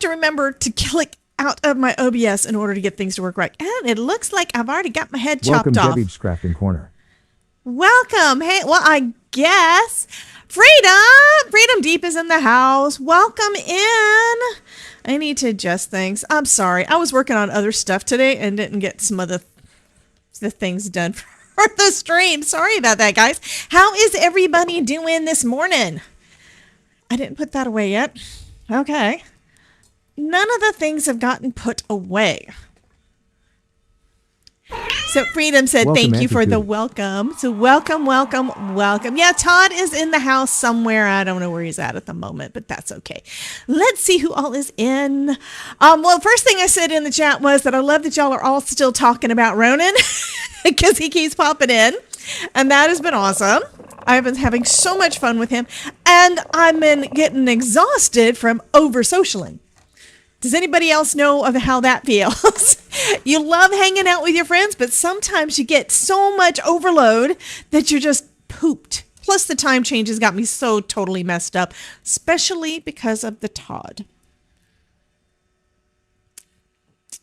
to remember to click out of my OBS in order to get things to work right. And it looks like I've already got my head chopped off. Welcome, Debbie's Crafting Corner. Welcome. Hey, well, I guess Freedom Deep is in the house. Welcome in. I need to adjust things. I'm sorry. I was working on other stuff today and didn't get some of the things done for the stream. Sorry about that, guys. How is everybody doing this morning? I didn't put that away yet. Okay. None of the things have gotten put away. So Freedom said, thank you for the welcome. So welcome. Yeah, Todd is in the house somewhere. I don't know where he's at the moment, but that's okay. Let's see who all is in. Well, first thing I said in the chat was that I love that y'all are all still talking about Ronan because he keeps popping in. And that has been awesome. I've been having so much fun with him. And I've been getting exhausted from over-socialing. Does anybody else know of how that feels? You love hanging out with your friends, but sometimes you get so much overload that you're just pooped. Plus, the time changes got me so totally messed up, especially because of the Todd.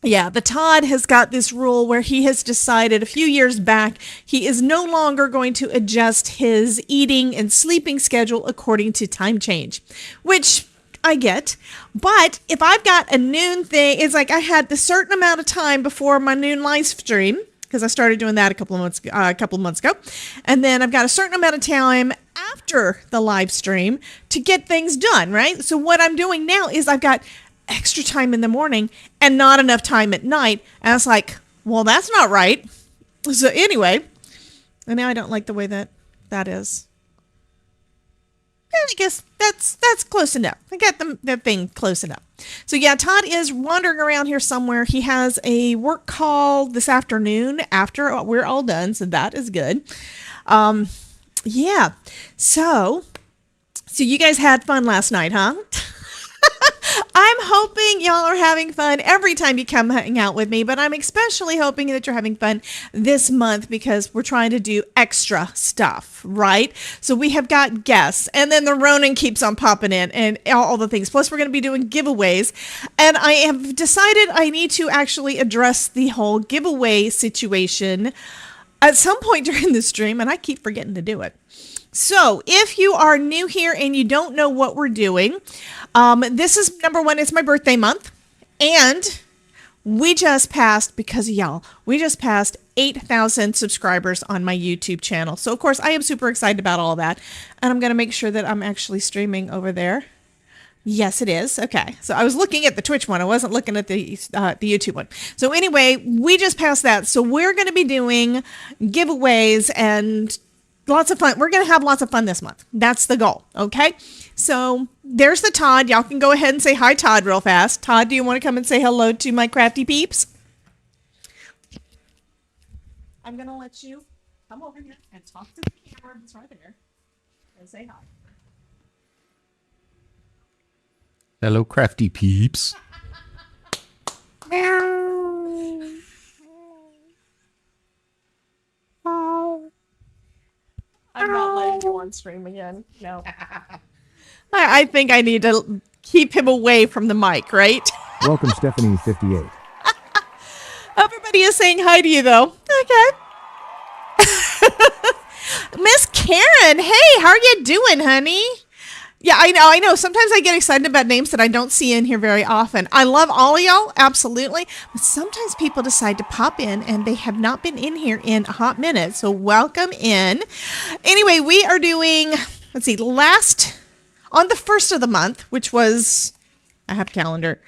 Yeah, the Todd has got this rule where he has decided a few years back he is no longer going to adjust his eating and sleeping schedule according to time change, which I get. But if I've got a noon thing, it's like I had the certain amount of time before my noon live stream, because I started doing that a couple of months ago. And then I've got a certain amount of time after the live stream to get things done, right? So what I'm doing now is I've got extra time in the morning and not enough time at night. And it's like, well, that's not right. So anyway, and now I don't like the way that is. I guess that's close enough. I got the thing close enough. So yeah, Todd is wandering around here somewhere. He has a work call this afternoon after we're all done, so that is good. Yeah. So you guys had fun last night, huh? I'm hoping y'all are having fun every time you come hang out with me, but I'm especially hoping that you're having fun this month because we're trying to do extra stuff, right? So we have got guests, and then the Ronin keeps on popping in and all the things. Plus, we're going to be doing giveaways, and I have decided I need to actually address the whole giveaway situation at some point during the stream, and I keep forgetting to do it. So if you are new here and you don't know what we're doing, this is number one, it's my birthday month. And we just passed, because of y'all, we just passed 8,000 subscribers on my YouTube channel. So of course I am super excited about all that. And I'm going to make sure that I'm actually streaming over there. Yes, it is. Okay. So I was looking at the Twitch one. I wasn't looking at the YouTube one. So anyway, we just passed that. So we're going to be doing giveaways and lots of fun. We're going to have lots of fun this month. That's the goal. Okay. So there's the Todd. Y'all can go ahead and say hi, Todd, real fast. Todd, do you want to come and say hello to my crafty peeps? I'm going to let you come over here and talk to the camera that's right there and say hi. Hello, crafty peeps. I'm not letting you on stream again. No. I think I need to keep him away from the mic, right? Welcome, Stephanie58. Everybody is saying hi to you, though. Okay. Miss Karen, hey, how are you doing, honey? Yeah, I know. Sometimes I get excited about names that I don't see in here very often. I love all of y'all, absolutely. But sometimes people decide to pop in and they have not been in here in a hot minute. So welcome in. Anyway, we are doing, let's see, on the 1st of the month, which was, I have a calendar.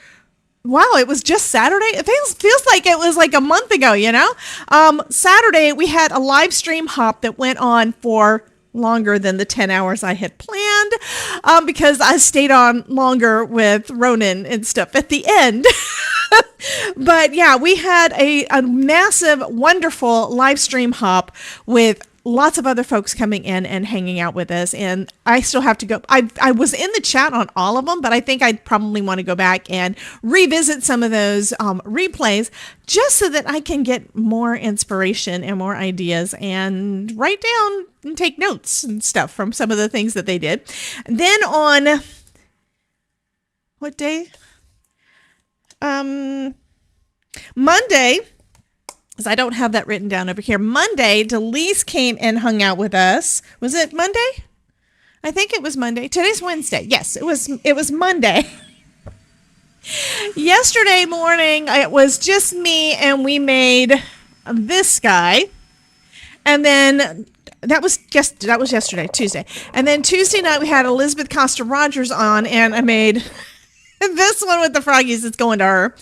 Wow, it was just Saturday. It feels like it was like a month ago, you know? Saturday, we had a live stream hop that went on for longer than the 10 hours I had planned, because I stayed on longer with Ronan and stuff at the end. But yeah, we had a massive, wonderful live stream hop with lots of other folks coming in and hanging out with us. And I still have to go. I was in the chat on all of them, but I think I'd probably want to go back and revisit some of those replays just so that I can get more inspiration and more ideas and write down and take notes and stuff from some of the things that they did. And then on what day? Monday, because I don't have that written down over here. Monday, Delise came and hung out with us. Was it Monday? I think it was Monday. Today's Wednesday. Yes, it was Monday. Yesterday morning, it was just me, and we made this guy. And then that was yesterday, Tuesday. And then Tuesday night, we had Elizabeth Costa Rogers on, and I made this one with the froggies. It's going to her.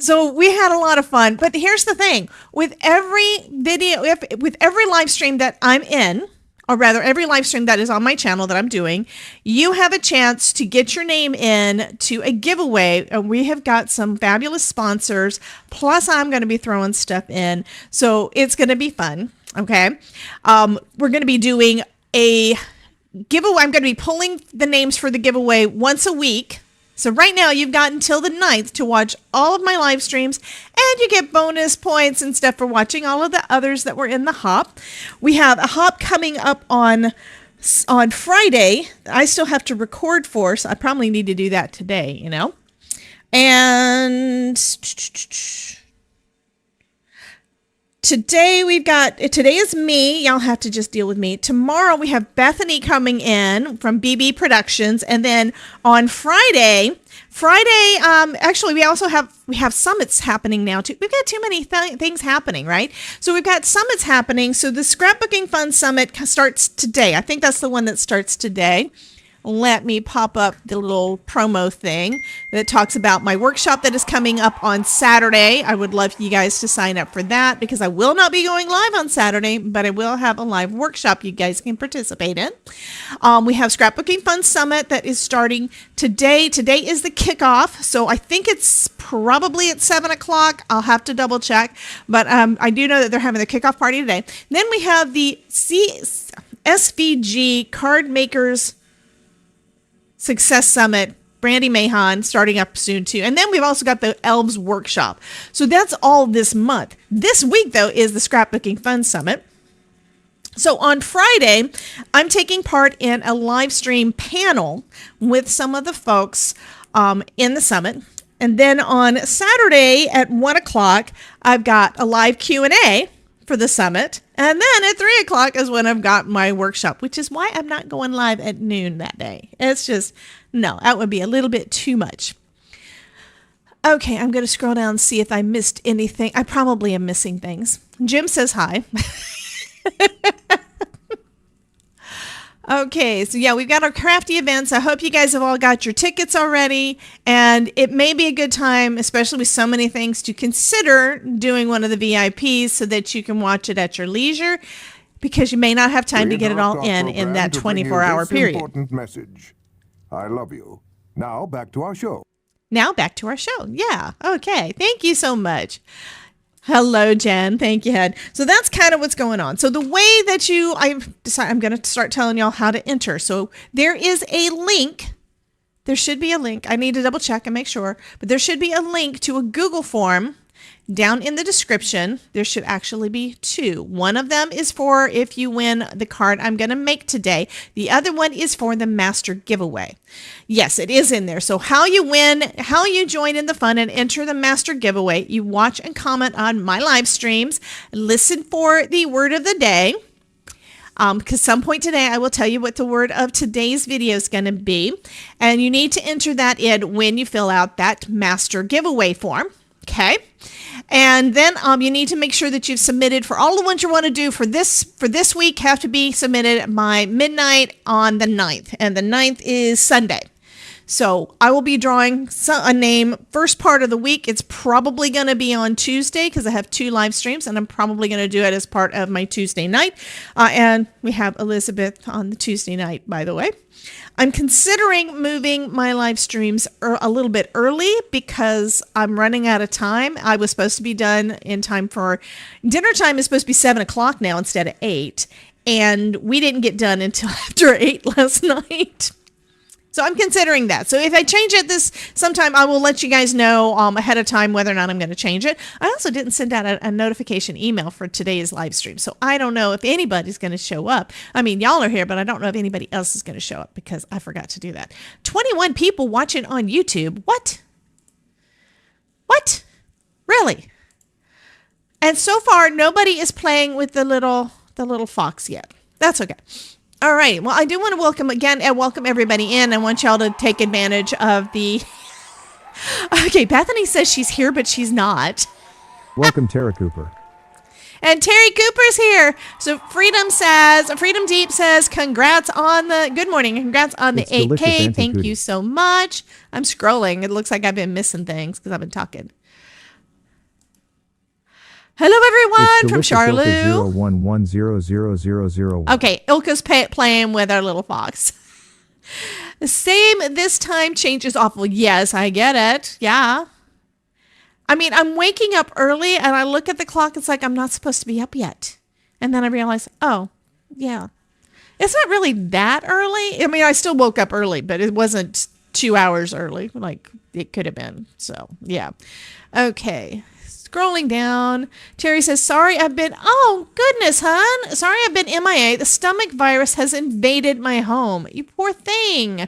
So we had a lot of fun. But here's the thing. With every video, with every live stream that I'm in, or rather every live stream that is on my channel that I'm doing, you have a chance to get your name in to a giveaway. And we have got some fabulous sponsors. Plus, I'm going to be throwing stuff in. So it's going to be fun. Okay. We're going to be doing a giveaway. I'm going to be pulling the names for the giveaway once a week. So right now you've got until the 9th to watch all of my live streams, and you get bonus points and stuff for watching all of the others that were in the hop. We have a hop coming up on Friday. I still have to record for, so I probably need to do that today, you know. And today is me. Y'all have to just deal with me. Tomorrow we have Bethany coming in from BB Productions. And then on Friday, actually we have summits happening now too. We've got too many things happening, right? So we've got summits happening. So the Scrapbooking Fun Summit starts today. I think that's the one that starts today. Let me pop up the little promo thing that talks about my workshop that is coming up on Saturday. I would love you guys to sign up for that because I will not be going live on Saturday, but I will have a live workshop you guys can participate in. We have Scrapbooking Fun Summit that is starting today. Today is the kickoff, so I think it's probably at 7 o'clock. I'll have to double check, but I do know that they're having the kickoff party today. And then we have the SVG Card Makers Success Summit, Brandy Mahon, starting up soon too. And then we've also got the Elves Workshop. So that's all this month. This week, though, is the Scrapbooking Fun Summit. So on Friday, I'm taking part in a live stream panel with some of the folks in the summit. And then on Saturday at 1 o'clock, I've got a live Q&A for the summit. And then at 3 o'clock is when I've got my workshop, which is why I'm not going live at noon that day. It's just, no, that would be a little bit too much. Okay, I'm going to scroll down and see if I missed anything. I probably am missing things. Jim says hi. Okay, so yeah, we've got our crafty events. I hope you guys have all got your tickets already. And it may be a good time, especially with so many things, to consider doing one of the VIPs so that you can watch it at your leisure, because you may not have time to get it all in that 24-hour period. Important message. I love you. Now back to our show. Yeah, okay. Thank you so much. Hello, Jen. Thank you, Head. So that's kind of what's going on. So the way that I'm going to start telling y'all how to enter. So there is a link. There should be a link. I need to double check and make sure. But there should be a link to a Google form down in the description. There should actually be two. One of them is for if you win the card I'm going to make today. The other one is for the master giveaway. Yes, it is in there. So how you win, how you join in the fun and enter the master giveaway, you watch and comment on my live streams, listen for the word of the day. Because some point today, I will tell you what the word of today's video is going to be. And you need to enter that in when you fill out that master giveaway form. Okay. And then you need to make sure that you've submitted for all the ones you want to do for this week have to be submitted by midnight on the 9th. And the 9th is Sunday. So I will be drawing a name first part of the week. It's probably going to be on Tuesday because I have 2 live streams, and I'm probably going to do it as part of my Tuesday night. And we have Elizabeth on the Tuesday night, by the way. I'm considering moving my live streams a little bit early because I'm running out of time. I was supposed to be done in time for dinner time is supposed to be 7 o'clock now instead of 8. And we didn't get done until after 8 last night. So I'm considering that. So if I change it this sometime, I will let you guys know ahead of time whether or not I'm going to change it. I also didn't send out a notification email for today's live stream. So I don't know if anybody's going to show up. I mean, y'all are here, but I don't know if anybody else is going to show up because I forgot to do that. 21 people watching on YouTube. What? What? Really? And so far, nobody is playing with the little fox yet. That's okay. All right. Well, I do want to welcome everybody in. I want y'all to take advantage of the... Okay, Bethany says she's here, but she's not. Welcome, Tara Cooper. And Terry Cooper's here. So Freedom Deep says, congrats on the, good morning, congrats on the It's delicious 8K. Thank anti-cootie. you so much. I'm scrolling. It looks like I've been missing things because I've been talking. Hello, everyone, from Charlou. 011000001. Okay, Ilka's playing with our little fox. The same this time, change is awful. Yes, I get it. Yeah. I mean, I'm waking up early and I look at the clock. It's like I'm not supposed to be up yet. And then I realize, oh, yeah. It's not really that early. I mean, I still woke up early, but it wasn't 2 hours early like it could have been. So, yeah. Okay. Scrolling down. Terry says, sorry, oh, goodness, hon. Sorry, I've been MIA. The stomach virus has invaded my home. You poor thing.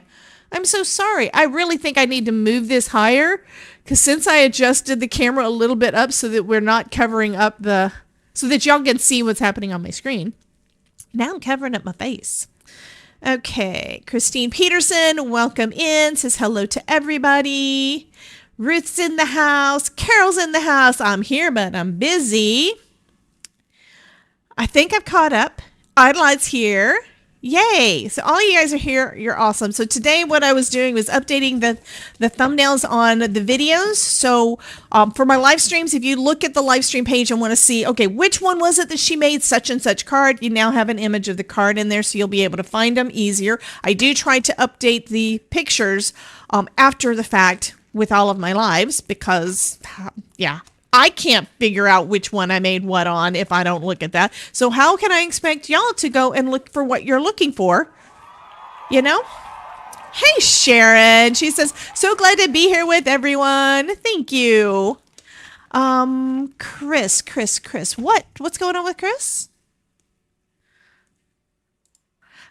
I'm so sorry. I really think I need to move this higher because since I adjusted the camera a little bit up so that we're not covering up so that y'all can see what's happening on my screen. Now I'm covering up my face. Okay. Christine Peterson, welcome in. Says hello to everybody. Ruth's in the house. Carol's in the house. I'm here, but I'm busy. I think I've caught up. Idoline's here. Yay. So all you guys are here. You're awesome. So today what I was doing was updating the thumbnails on the videos. So for my live streams, if you look at the live stream page and want to see, okay, which one was it that she made such and such card? You now have an image of the card in there, so you'll be able to find them easier. I do try to update the pictures after the fact with all of my lives because, yeah, I can't figure out which one I made what on if I don't look at that. So how can I expect y'all to go and look for what you're looking for? You know? Hey, Sharon. She says, so glad to be here with everyone. Thank you. Chris. What's going on with Chris?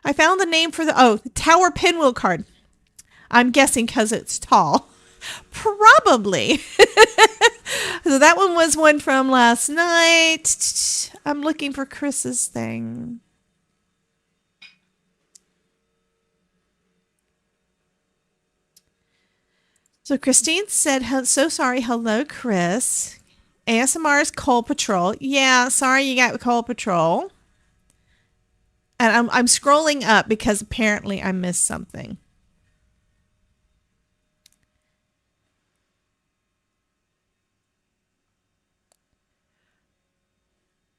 I found the name for the Tower Pinwheel card. I'm guessing because it's tall. Probably. So that one was one from last night. I'm looking for Chris's thing. So Christine said, so sorry. Hello, Chris. ASMR's Coal Patrol. Yeah, sorry you got Coal Patrol. And I'm scrolling up because apparently I missed something.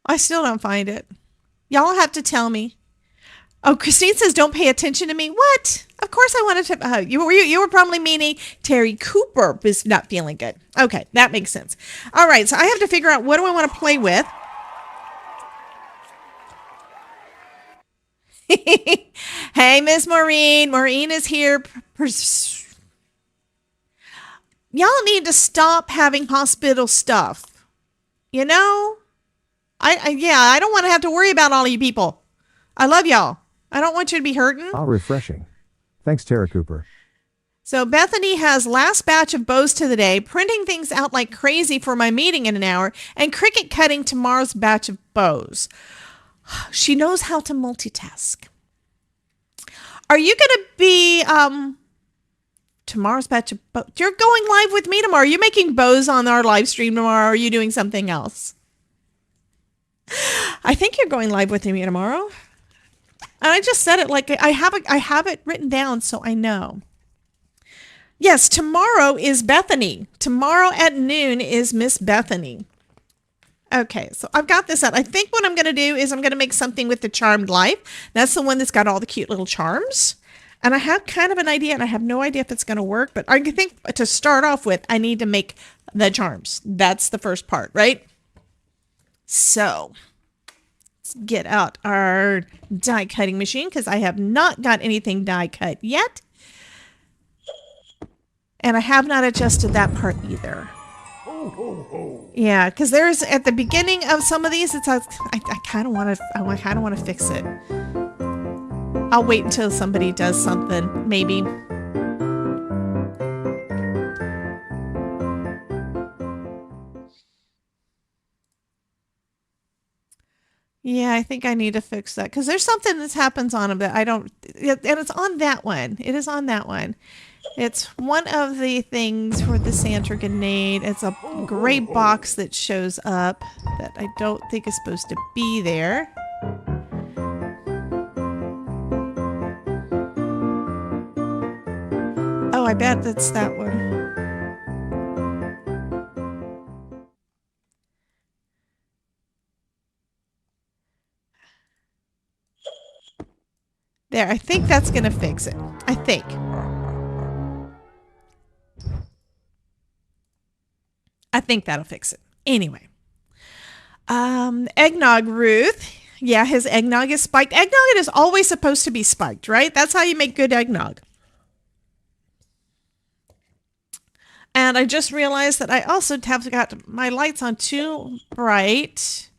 I still don't find it. Y'all have to tell me. Oh, Christine says, don't pay attention to me. What? Of course I wanted to. You were probably meaning Terry Cooper is not feeling good. Okay, that makes sense. All right, so I have to figure out what do I want to play with. Hey, Miss Maureen. Maureen is here. Y'all need to stop having hospital stuff. You know? I don't want to have to worry about all of you people. I love y'all. I don't want you to be hurting. Ah, refreshing. Thanks, Tara Cooper. So Bethany has last batch of bows to the day, printing things out like crazy for my meeting in an hour, and Cricut cutting tomorrow's batch of bows. She knows how to multitask. Are you going to be tomorrow's batch of bows? You're going live with me tomorrow. Are you making bows on our live stream tomorrow? Or are you doing something else? I think you're going live with me tomorrow. And I just said it like I have it written down so I know. Yes, tomorrow is Bethany. Tomorrow at noon is Miss Bethany. Okay, so I've got this out. I think what I'm going to do is I'm going to make something with the Charmed Life. That's the one that's got all the cute little charms. And I have kind of an idea, and I have no idea if it's going to work. But I think to start off with, I need to make the charms. That's the first part, right? So let's get out our die cutting machine because I have not got anything die cut yet. And I have not adjusted that part either. Yeah, because there's at the beginning of some of these, it's I kind of want to fix it. I'll wait until somebody does something, maybe. I think I need to fix that because there's something that happens on them that I don't, and it's on that one. It is on that one. It's one of the things for the Santa grenade. It's a gray box that shows up that I don't think is supposed to be there. Oh, I bet that's that one. There, I think that's going to fix it. I think. I think that'll fix it. Anyway. Eggnog Ruth. Yeah, his eggnog is spiked. Eggnog is always supposed to be spiked, right? That's how you make good eggnog. And I just realized that I also have got my lights on too bright.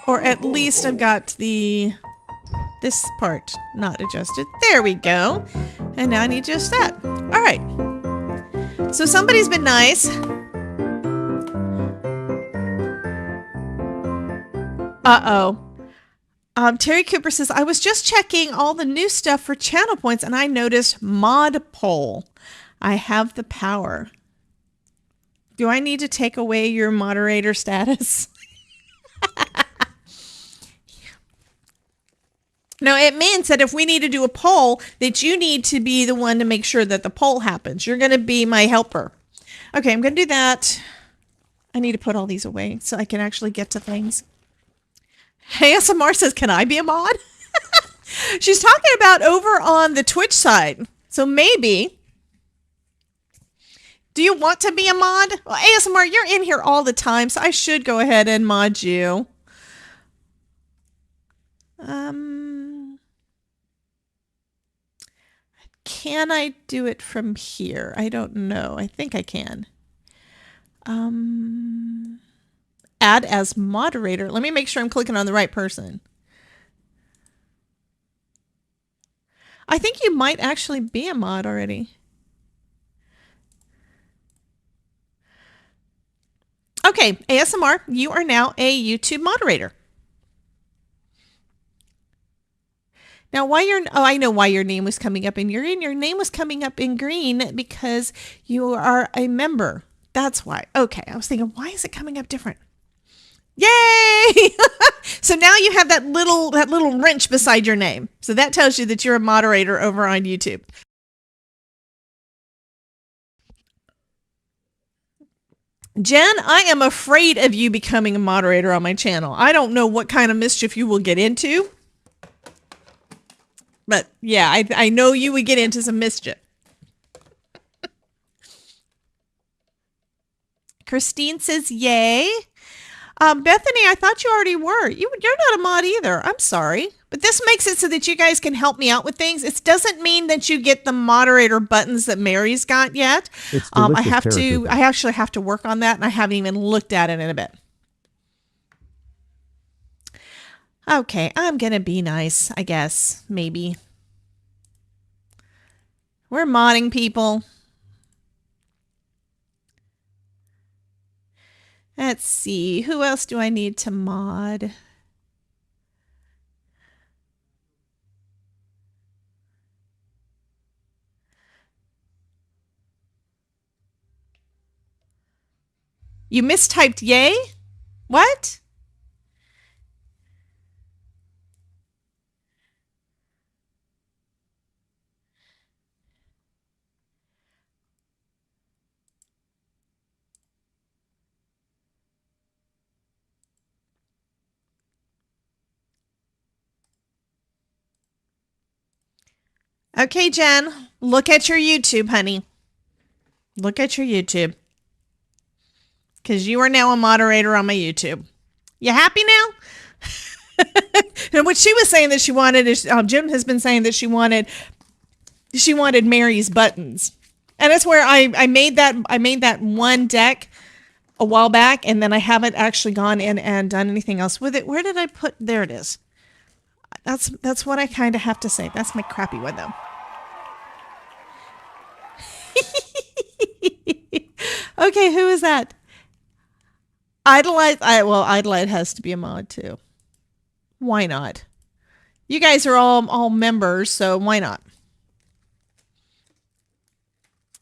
Or at least I've got this part not adjusted. There we go. And now I need just that. All right. So somebody's been nice. Uh-oh. Terry Cooper says, I was just checking all the new stuff for channel points and I noticed mod poll. I have the power. Do I need to take away your moderator status? No, it means that if we need to do a poll, that you need to be the one to make sure that the poll happens. You're going to be my helper. Okay, I'm going to do that. I need to put all these away so I can actually get to things. ASMR says, can I be a mod? She's talking about over on the Twitch side. So maybe. Do you want to be a mod? Well, ASMR, you're in here all the time, so I should go ahead and mod you. Can I do it from here? I don't know. I think I can. Add as moderator. Let me make sure I'm clicking on the right person. I think you might actually be a mod already. Okay, ASMR, you are now a YouTube moderator. Now, I know why your name was coming up in green. Your name was coming up in green because you are a member. That's why. Okay, I was thinking, why is it coming up different? Yay! So now you have that little wrench beside your name. So that tells you that you're a moderator over on YouTube. Jen, I am afraid of you becoming a moderator on my channel. I don't know what kind of mischief you will get into. But yeah, I know you would get into some mischief. Christine says, yay. Bethany, I thought you already were. You're not a mod either. I'm sorry. But this makes it so that you guys can help me out with things. It doesn't mean that you get the moderator buttons that Mary's got yet. It's I delicious, I actually have to work on that, and I haven't even looked at it in a bit. Okay, I'm going to be nice, I guess. Maybe. We're modding people. Let's see. Who else do I need to mod? You mistyped yay? What? Okay, Jen, look at your YouTube, honey. Look at your YouTube. Because you are now a moderator on my YouTube. You happy now? And what she was saying that she wanted is, Jim has been saying that she wanted Mary's buttons. And that's where I made that one deck a while back, and then I haven't actually gone in and done anything else with it. Where did I put? There it is. That's what I kind of have to say. That's my crappy one, though. Okay, who is that? Idolite has to be a mod too. Why not? You guys are all members, so why not?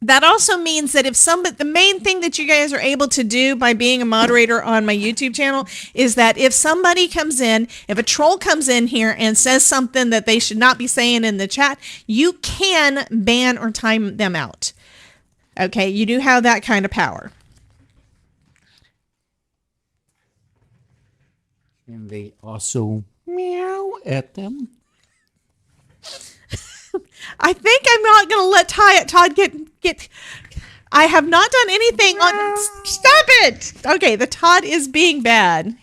That also means that the main thing that you guys are able to do by being a moderator on my YouTube channel is that if somebody comes in, if a troll comes in here and says something that they should not be saying in the chat, you can ban or time them out. Okay, you do have that kind of power. And they also meow at them. I think I'm not going to let Todd get. I have not done anything on. Stop it! Okay, the Todd is being bad.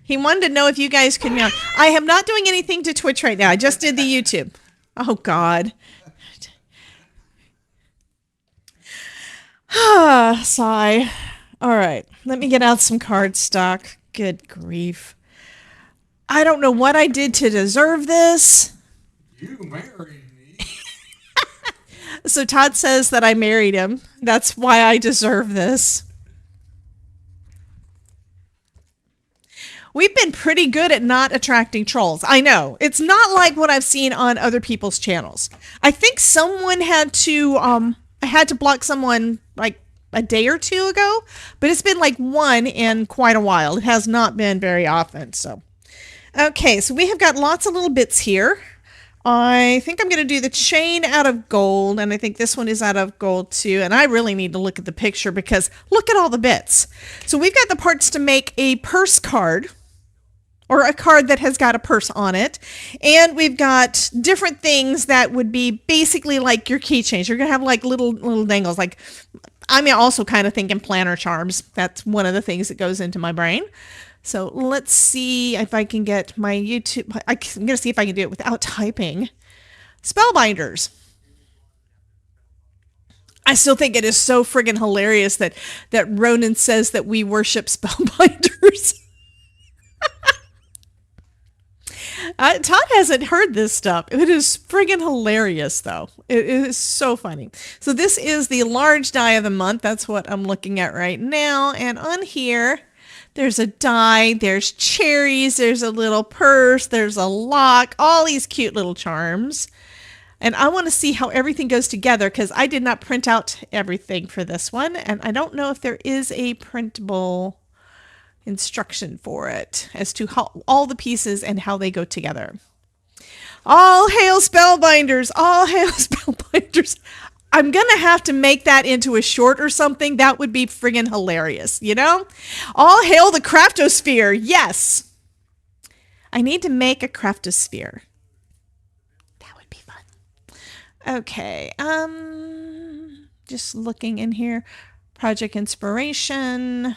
He wanted to know if you guys could meow. I am not doing anything to Twitch right now. I just did the YouTube. Oh God. Sigh. All right, let me get out some card stock. Good grief. I don't know what I did to deserve this. You married me. So Todd says that I married him. That's why I deserve this. We've been pretty good at not attracting trolls. I know. It's not like what I've seen on other people's channels. I think someone had to I had to block someone like a day or two ago, but it's been like one in quite a while. It has not been very often, so. Okay, so we have got lots of little bits here. I think I'm going to do the chain out of gold, and I think this one is out of gold too. And I really need to look at the picture because look at all the bits. So we've got the parts to make a purse card, or a card that has got a purse on it. And we've got different things that would be basically like your keychains. You're going to have like little dangles. Like, I'm also kind of thinking planner charms. That's one of the things that goes into my brain. So let's see if I can get my YouTube. I'm going to see if I can do it without typing. Spellbinders. I still think it is so friggin' hilarious that Ronan says that we worship spellbinders. Todd hasn't heard this stuff. It is friggin' hilarious, though. It is so funny. So this is the large die of the month. That's what I'm looking at right now. And on here, there's a die, there's cherries, there's a little purse, there's a lock, all these cute little charms. And I want to see how everything goes together because I did not print out everything for this one. And I don't know if there is a printable instruction for it as to how all the pieces and how they go together. All hail spellbinders, all hail spellbinders. I'm going to have to make that into a short or something. That would be friggin' hilarious, you know? All hail the craftosphere. Yes. I need to make a craftosphere. That would be fun. Okay. Just looking in here. Project inspiration.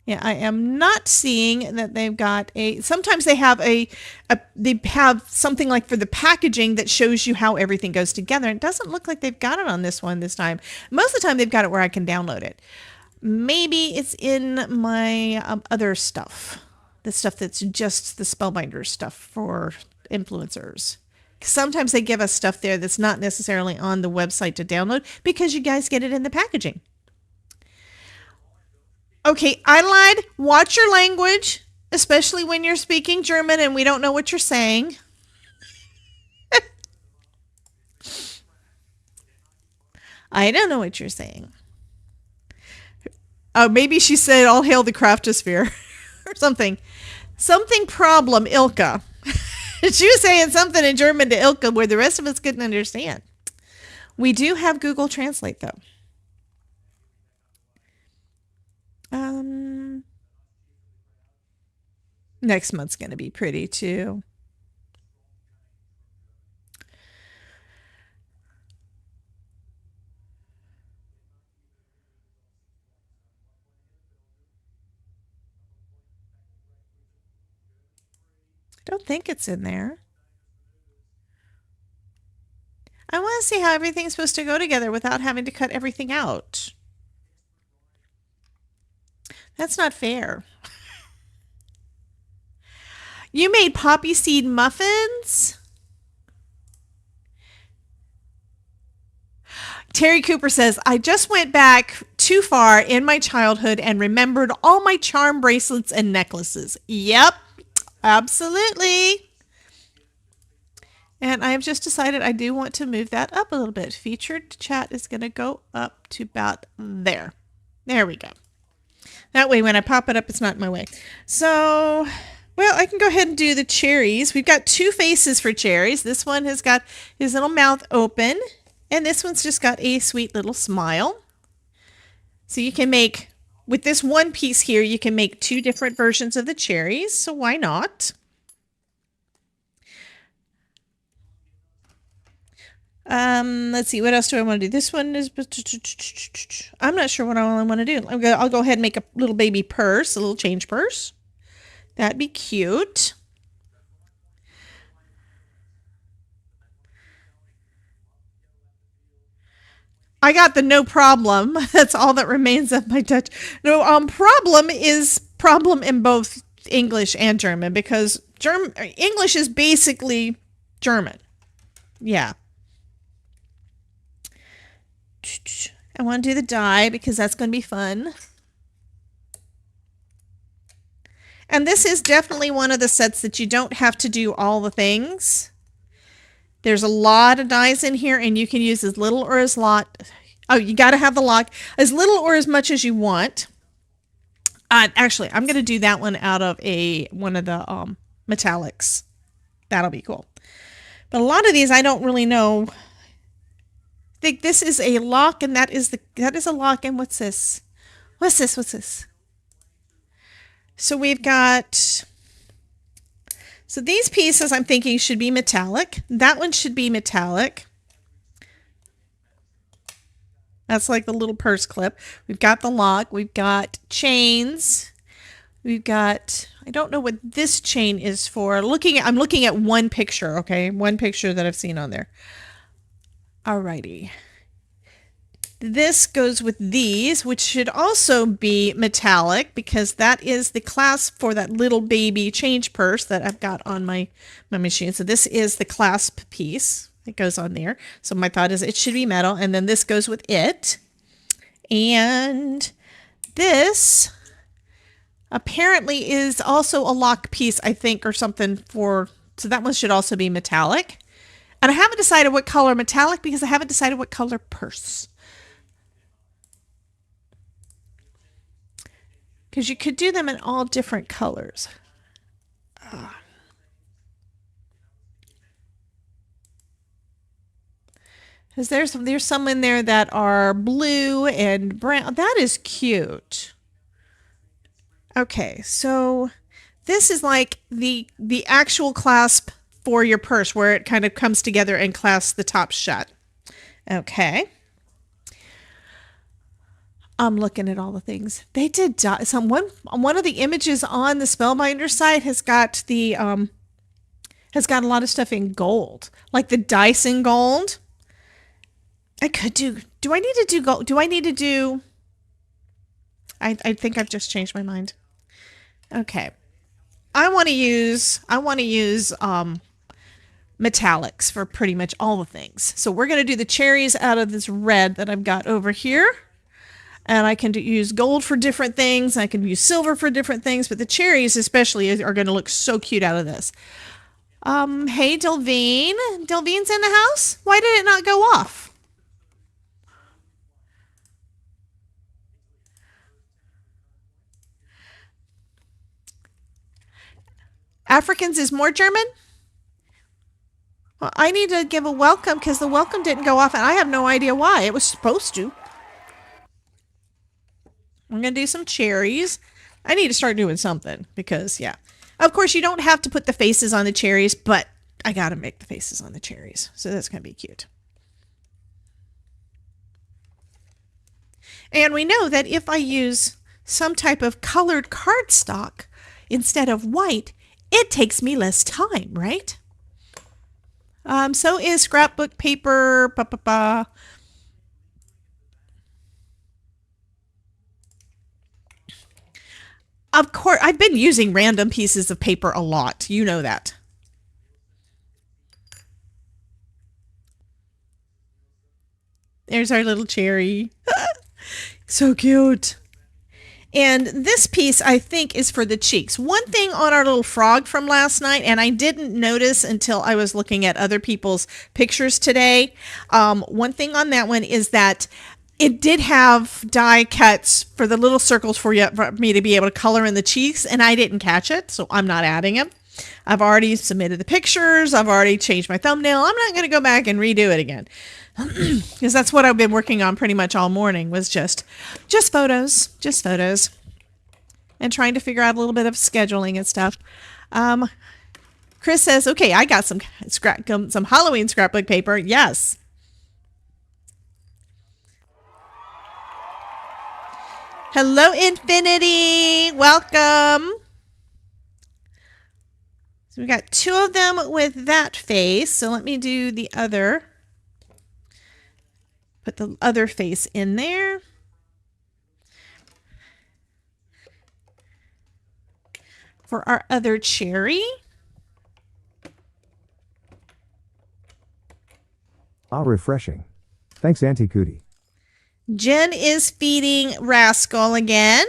Yeah, I am not seeing that they've got sometimes they have they have something like for the packaging that shows you how everything goes together. It doesn't look like they've got it on this one this time. Most of the time they've got it where I can download it. Maybe it's in my other stuff. The stuff that's just the Spellbinder stuff for influencers. Sometimes they give us stuff there that's not necessarily on the website to download because you guys get it in the packaging. Okay, I lied. Watch your language, especially when you're speaking German and we don't know what you're saying. I don't know what you're saying. Maybe she said, "All hail the craftosphere," or something. Something problem, Ilka. She was saying something in German to Ilka where the rest of us couldn't understand. We do have Google Translate, though. Next month's going to be pretty too. I don't think it's in there. I want to see how everything's supposed to go together without having to cut everything out. That's not fair. You made poppy seed muffins? Terry Cooper says, I just went back too far in my childhood and remembered all my charm bracelets and necklaces. Yep, absolutely. And I have just decided I do want to move that up a little bit. Featured chat is going to go up to about there. There we go. That way when I pop it up, it's not in my way. So, well, I can go ahead and do the cherries. We've got two faces for cherries. This one has got his little mouth open. And this one's just got a sweet little smile. So you can make, with this one piece here, you can make two different versions of the cherries. So why not? Let's see, what else do I want to do? This one is, I'm not sure what I want to do. I'll go ahead and make a little baby purse, a little change purse. That'd be cute. I got the no problem. That's all that remains of my Dutch. No, problem is problem in both English and German, because English is basically German. Yeah. I want to do the die because that's going to be fun. And this is definitely one of the sets that you don't have to do all the things. There's a lot of dies in here, and you can use as little or as lot. Oh, you got to have the lock. As little or as much as you want. Actually, I'm going to do that one out of one of the metallics. That'll be cool. But a lot of these I don't really know. I think this is a lock, and that is a lock. And what's this? What's this? So we've got. So these pieces I'm thinking should be metallic. That one should be metallic. That's like the little purse clip. We've got the lock. We've got chains. We've got, I don't know what this chain is for. I'm looking at one picture, okay? One picture that I've seen on there. Alrighty. This goes with these, which should also be metallic, because that is the clasp for that little baby change purse that I've got on my machine. So this is the clasp piece. It goes on there. So my thought is it should be metal, and then this goes with it. And this apparently is also a lock piece, I think, or something for, so that one should also be metallic. And I haven't decided what color metallic because I haven't decided what color purse. Because you could do them in all different colors. Because there's some in there that are blue and brown. That is cute. Okay, so this is like the actual clasp for your purse, where it kind of comes together and clasps the top shut. Okay. I'm looking at all the things. They did one of the images on the Spellbinder site has got a lot of stuff in gold, like the dice in gold. I could do I need to do gold? Do I need to do I think I've just changed my mind. Okay. I want to use metallics for pretty much all the things. So we're going to do the cherries out of this red that I've got over here. And I can use gold for different things. I can use silver for different things, but the cherries especially are going to look so cute out of this. Hey, Delvine. Delvine's in the house? Why did it not go off? Africans is more German? Well, I need to give a welcome because the welcome didn't go off and I have no idea why. It was supposed to. I'm going to do some cherries. I need to start doing something because, yeah. Of course, you don't have to put the faces on the cherries, but I got to make the faces on the cherries. So that's going to be cute. And we know that if I use some type of colored cardstock instead of white, it takes me less time, right? So is scrapbook paper. Of course, I've been using random pieces of paper a lot. You know that. There's our little cherry. So cute. And this piece, I think, is for the cheeks. One thing on our little frog from last night, and I didn't notice until I was looking at other people's pictures today. One thing on that one is that it did have die cuts for the little circles for me to be able to color in the cheeks, and I didn't catch it, so I'm not adding them. I've already submitted the pictures. I've already changed my thumbnail. I'm not going to go back and redo it again. Because that's what I've been working on pretty much all morning, was just photos, and trying to figure out a little bit of scheduling and stuff. Chris says, okay, I got some Halloween scrapbook paper. Yes. Hello, Infinity. Welcome. So we got 2 of them with that face. So let me do the other. Put the other face in there. For our other cherry. Ah, refreshing. Thanks, Auntie Cootie. Jen is feeding Rascal again.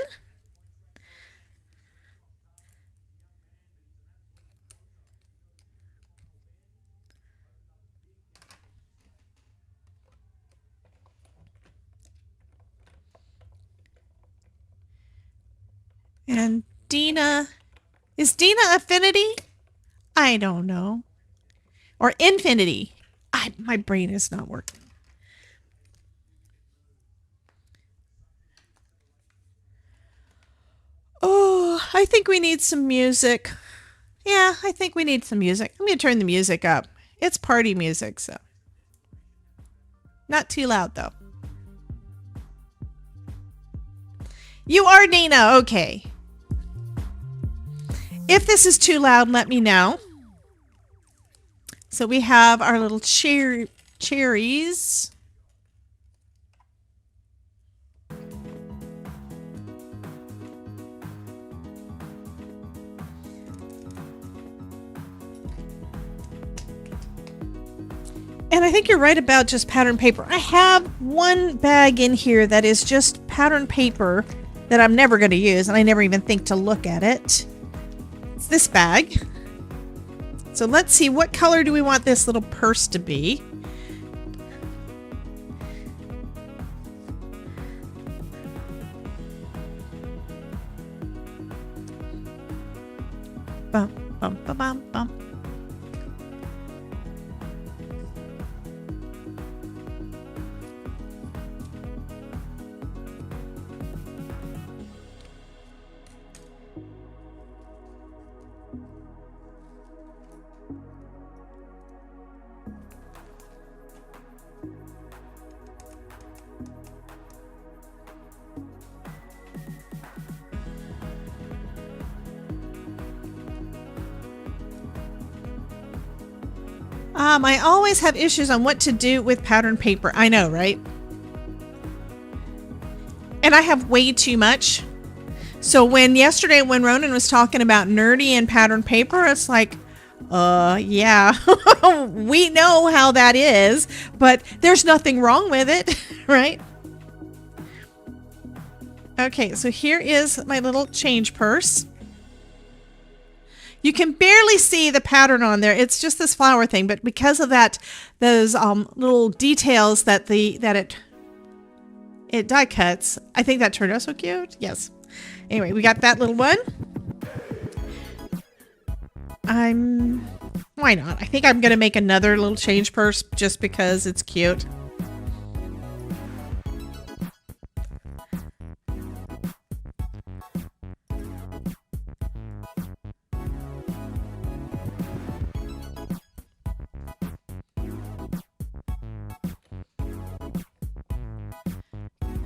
And Dina, is Dina Affinity? I don't know. Or Infinity. My brain is not working. Oh, I think we need some music. Yeah, I think we need some music. I'm going to turn the music up. It's party music, so. Not too loud, though. You are Nina. Okay. If this is too loud, let me know. So we have our little cherries. And I think you're right about just pattern paper. I have one bag in here that is just pattern paper that I'm never going to use, and I never even think to look at it. It's this bag. So let's see, what color do we want this little purse to be? Bum, bum, bum, bum, bum. I always have issues on what to do with pattern paper. I know, right? And I have way too much. So yesterday when Ronan was talking about nerdy and pattern paper, it's like, yeah, we know how that is, but there's nothing wrong with it, right? Okay, so here is my little change purse. You can barely see the pattern on there. It's just this flower thing, but because of that, those little details that it die cuts, I think that turned out so cute. Yes. Anyway, we got that little one. Why not? I think I'm gonna make another little change purse just because it's cute.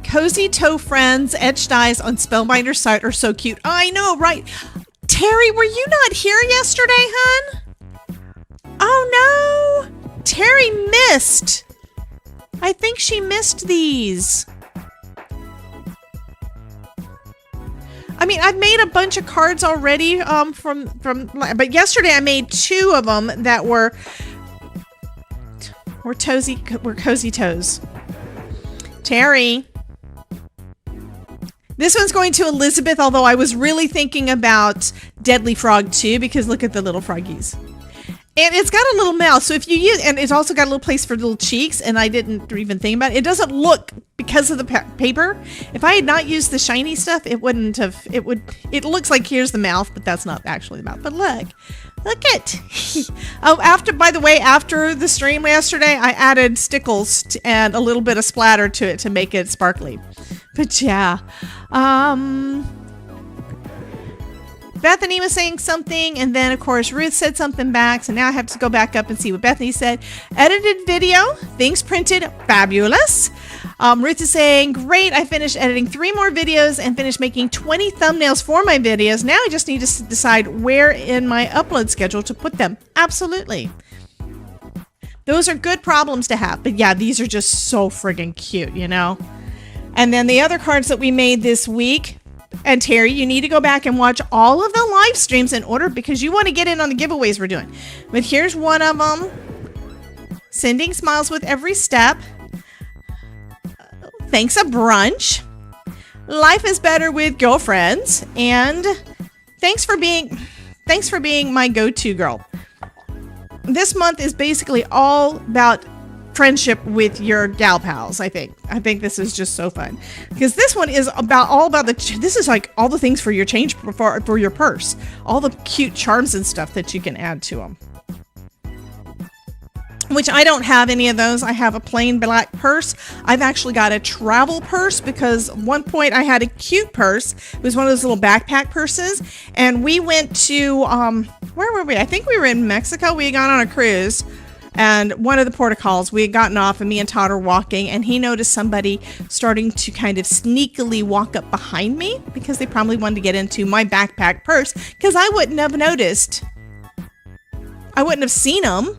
Cozy Toe Friends etched eyes on Spellbinder's site are so cute. I know, right? Terry, were you not here yesterday, hon? Oh no! Terry missed. I think she missed these. I mean, I've made a bunch of cards already but yesterday I made 2 of them that were cozy toes. Terry. This one's going to Elizabeth, although I was really thinking about Deadly Frog too, because look at the little froggies. And it's got a little mouth, so if you use, and it's also got a little place for little cheeks, and I didn't even think about it. It doesn't look, because of the paper, if I had not used the shiny stuff, it wouldn't have, it looks like here's the mouth, but that's not actually the mouth. But look it. Oh, by the way, after the stream yesterday, I added stickles and a little bit of splatter to it to make it sparkly. But yeah, Bethany was saying something, and then of course Ruth said something back, so now I have to go back up and see what Bethany said. Edited video, things printed, fabulous. Ruth is saying, great, I finished editing 3 more videos and finished making 20 thumbnails for my videos. Now I just need to decide where in my upload schedule to put them. Absolutely. Those are good problems to have, but yeah, these are just so friggin' cute, you know? And then the other cards that we made this week, and Terry, you need to go back and watch all of the live streams in order because you want to get in on the giveaways we're doing. But here's one of them. Sending smiles with every step. Thanks a brunch. Life is better with girlfriends. And thanks for being my go-to girl. This month is basically all about friendship with your gal pals. I think this is just so fun because this one is all about this is like all the things for your change for your purse, all the cute charms and stuff that you can add to them, which I don't have any of those. I have a plain black purse. I've actually got a travel purse because at one point I had a cute purse. It was one of those little backpack purses, and we went to where were we? I think we were in Mexico. We had gone on a cruise. And one of the portacals, we had gotten off, and me and Todd were walking, and he noticed somebody starting to kind of sneakily walk up behind me because they probably wanted to get into my backpack purse because I wouldn't have noticed. I wouldn't have seen them.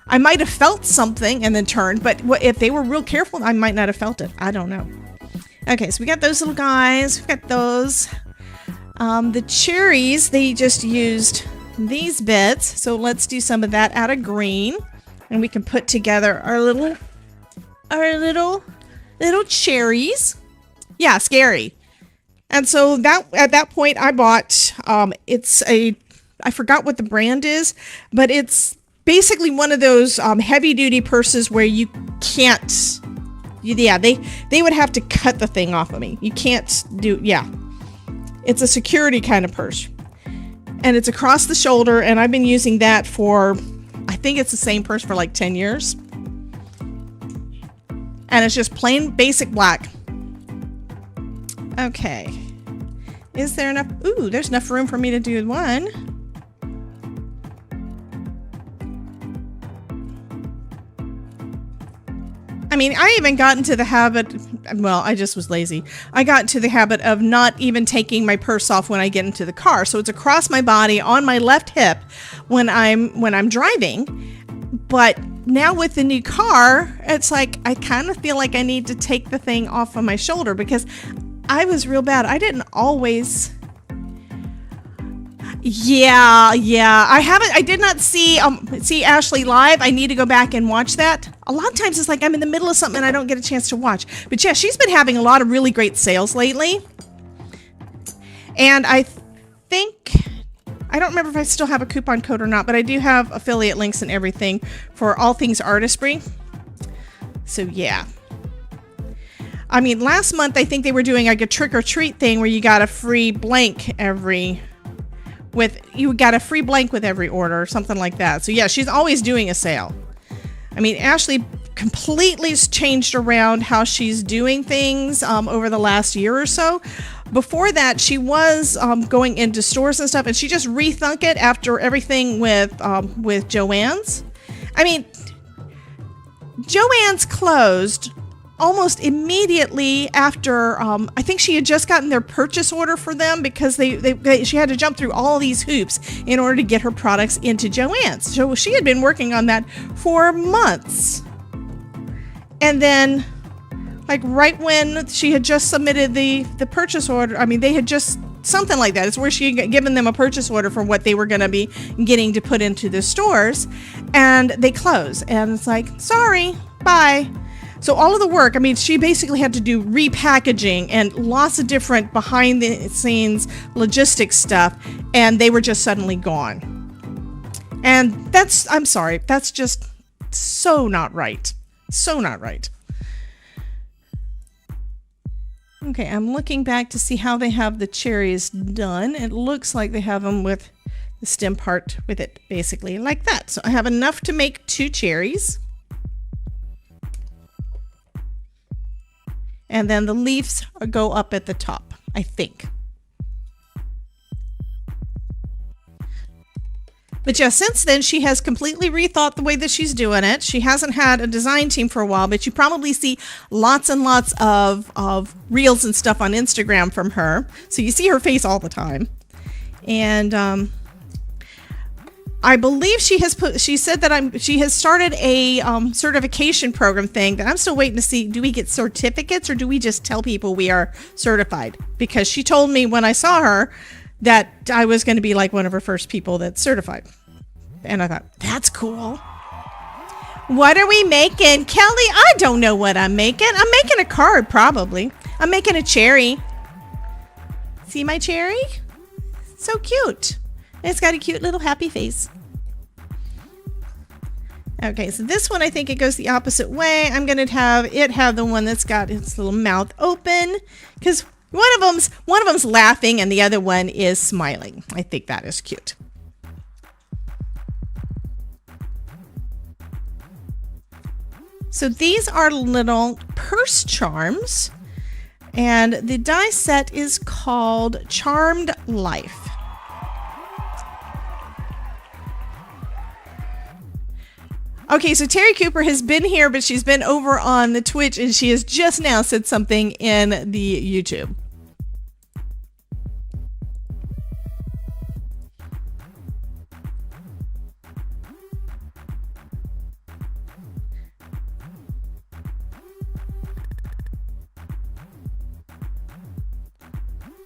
I might have felt something and then turned, but if they were real careful, I might not have felt it. I don't know. Okay, so we got those little guys. We got those. The cherries, they just used these bits, so let's do some of that out of green. And we can put together our little cherries. Yeah, scary. And so at that point I bought, I forgot what the brand is, but it's basically one of those heavy duty purses where you can't, they would have to cut the thing off of me. You can't do, it's a security kind of purse. And it's across the shoulder, and I've been using that for, I think it's the same purse for like 10 years. And it's just plain basic black. Okay. Is there enough? Ooh, there's enough room for me to do one. I mean, I even got into the habit, well, I just was lazy. I got into the habit of not even taking my purse off when I get into the car. So it's across my body on my left hip when I'm driving. But now with the new car, it's like I kind of feel like I need to take the thing off of my shoulder because I was real bad. I didn't always. Yeah. I did not see Ashley live. I need to go back and watch that. A lot of times it's like I'm in the middle of something and I don't get a chance to watch. But yeah, she's been having a lot of really great sales lately. And I think, I don't remember if I still have a coupon code or not, but I do have affiliate links and everything for all things artistry. So yeah. I mean, last month I think they were doing like a trick or treat thing where you got a free blank with every order or something like that. So yeah, she's always doing a sale. I mean, Ashley completely changed around how she's doing things over the last year or so. Before that, she was going into stores and stuff, and she just rethunk it after everything with Joann's. I mean, Joann's closed almost immediately after, I think she had just gotten their purchase order for them because she had to jump through all these hoops in order to get her products into Joann's. So she had been working on that for months. And then, like right when she had just submitted the purchase order, I mean, they had just, something like that. It's where she had given them a purchase order for what they were going to be getting to put into the stores, and they close. And it's like, sorry, bye. So all of the work, I mean, she basically had to do repackaging and lots of different behind the scenes logistics stuff, and they were just suddenly gone. And I'm sorry, that's just so not right. So not right. Okay, I'm looking back to see how they have the cherries done. It looks like they have them with the stem part with it, basically like that. So I have enough to make 2 cherries. And then the leaves go up at the top, I think. But yeah, since then, she has completely rethought the way that she's doing it. She hasn't had a design team for a while, but you probably see lots and lots of reels and stuff on Instagram from her. So you see her face all the time. And I believe she said that she has started a certification program thing that I'm still waiting to see. Do we get certificates or do we just tell people we are certified? Because she told me when I saw her that I was going to be like one of her first people that's certified. And I thought, that's cool. What are we making? Kelly, I don't know what I'm making. I'm making a card, probably. I'm making a cherry. See my cherry? So cute. It's got a cute little happy face. Okay, so this one, I think it goes the opposite way. I'm going to have it have the one that's got its little mouth open, because one of them's laughing and the other one is smiling. I think that is cute. So these are little purse charms, and the die set is called Charmed Life. Okay, so Terry Cooper has been here, but she's been over on the Twitch, and she has just now said something in the YouTube.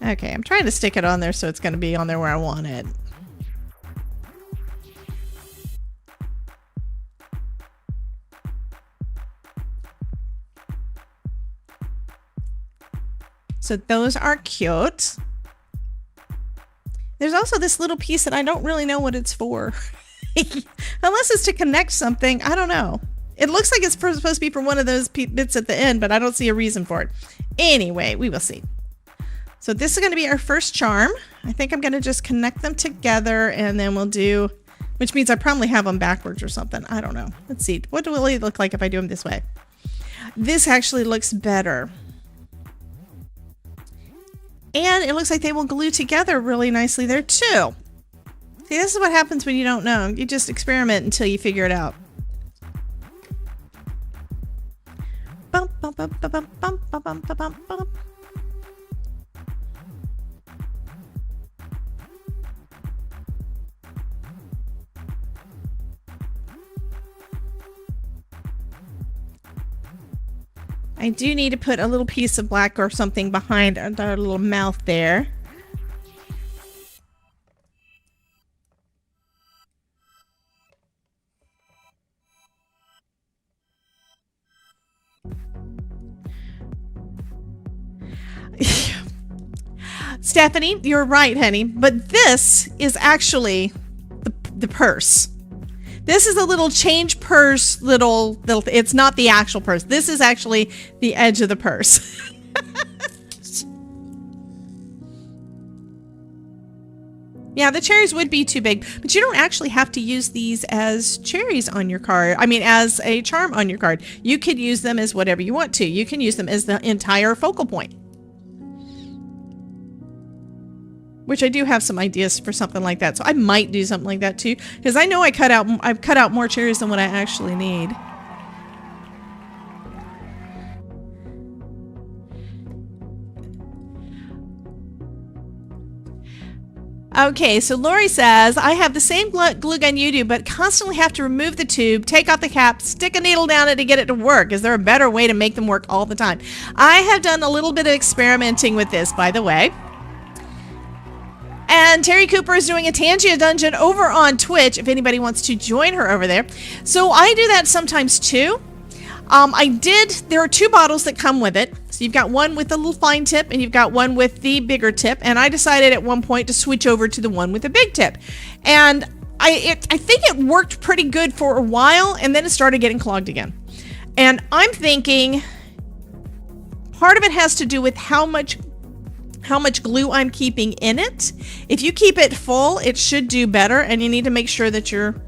Okay, I'm trying to stick it on there so it's going to be on there where I want it. So those are cute. There's also this little piece that I don't really know what it's for. Unless it's to connect something. I don't know. It looks like it's supposed to be for one of those bits at the end, but I don't see a reason for it. Anyway, we will see. So this is going to be our first charm. I think I'm going to just connect them together, and then we'll do, which means I probably have them backwards or something. I don't know. Let's see. What will it look like if I do them this way? This actually looks better. And it looks like they will glue together really nicely there too. See, this is what happens when you don't know. You just experiment until you figure it out. Bump, bump, bump, bump, bump, bump, bump, bump, bump, bump. I do need to put a little piece of black or something behind our little mouth there. Stephanie, you're right, honey, but this is actually the purse. This is a little change purse, little, it's not the actual purse. This is actually the edge of the purse. Yeah, the cherries would be too big, but you don't actually have to use these as cherries on your card. I mean, as a charm on your card. You could use them as whatever you want to. You can use them as the entire focal point. Which I do have some ideas for something like that. So I might do something like that too. Because I know I've cut out more cherries than what I actually need. Okay, so Lori says, I have the same glue gun you do, but constantly have to remove the tube, take out the cap, stick a needle down it to get it to work. Is there a better way to make them work all the time? I have done a little bit of experimenting with this, by the way. And Terry Cooper is doing a Tangia dungeon over on Twitch if anybody wants to join her over there. So I do that sometimes too. There are 2 bottles that come with it. So you've got one with the little fine tip and you've got one with the bigger tip. And I decided at one point to switch over to the one with the big tip. And I think it worked pretty good for a while, and then it started getting clogged again. And I'm thinking part of it has to do with how much glue I'm keeping in it. If you keep it full, it should do better, and you need to make sure that you're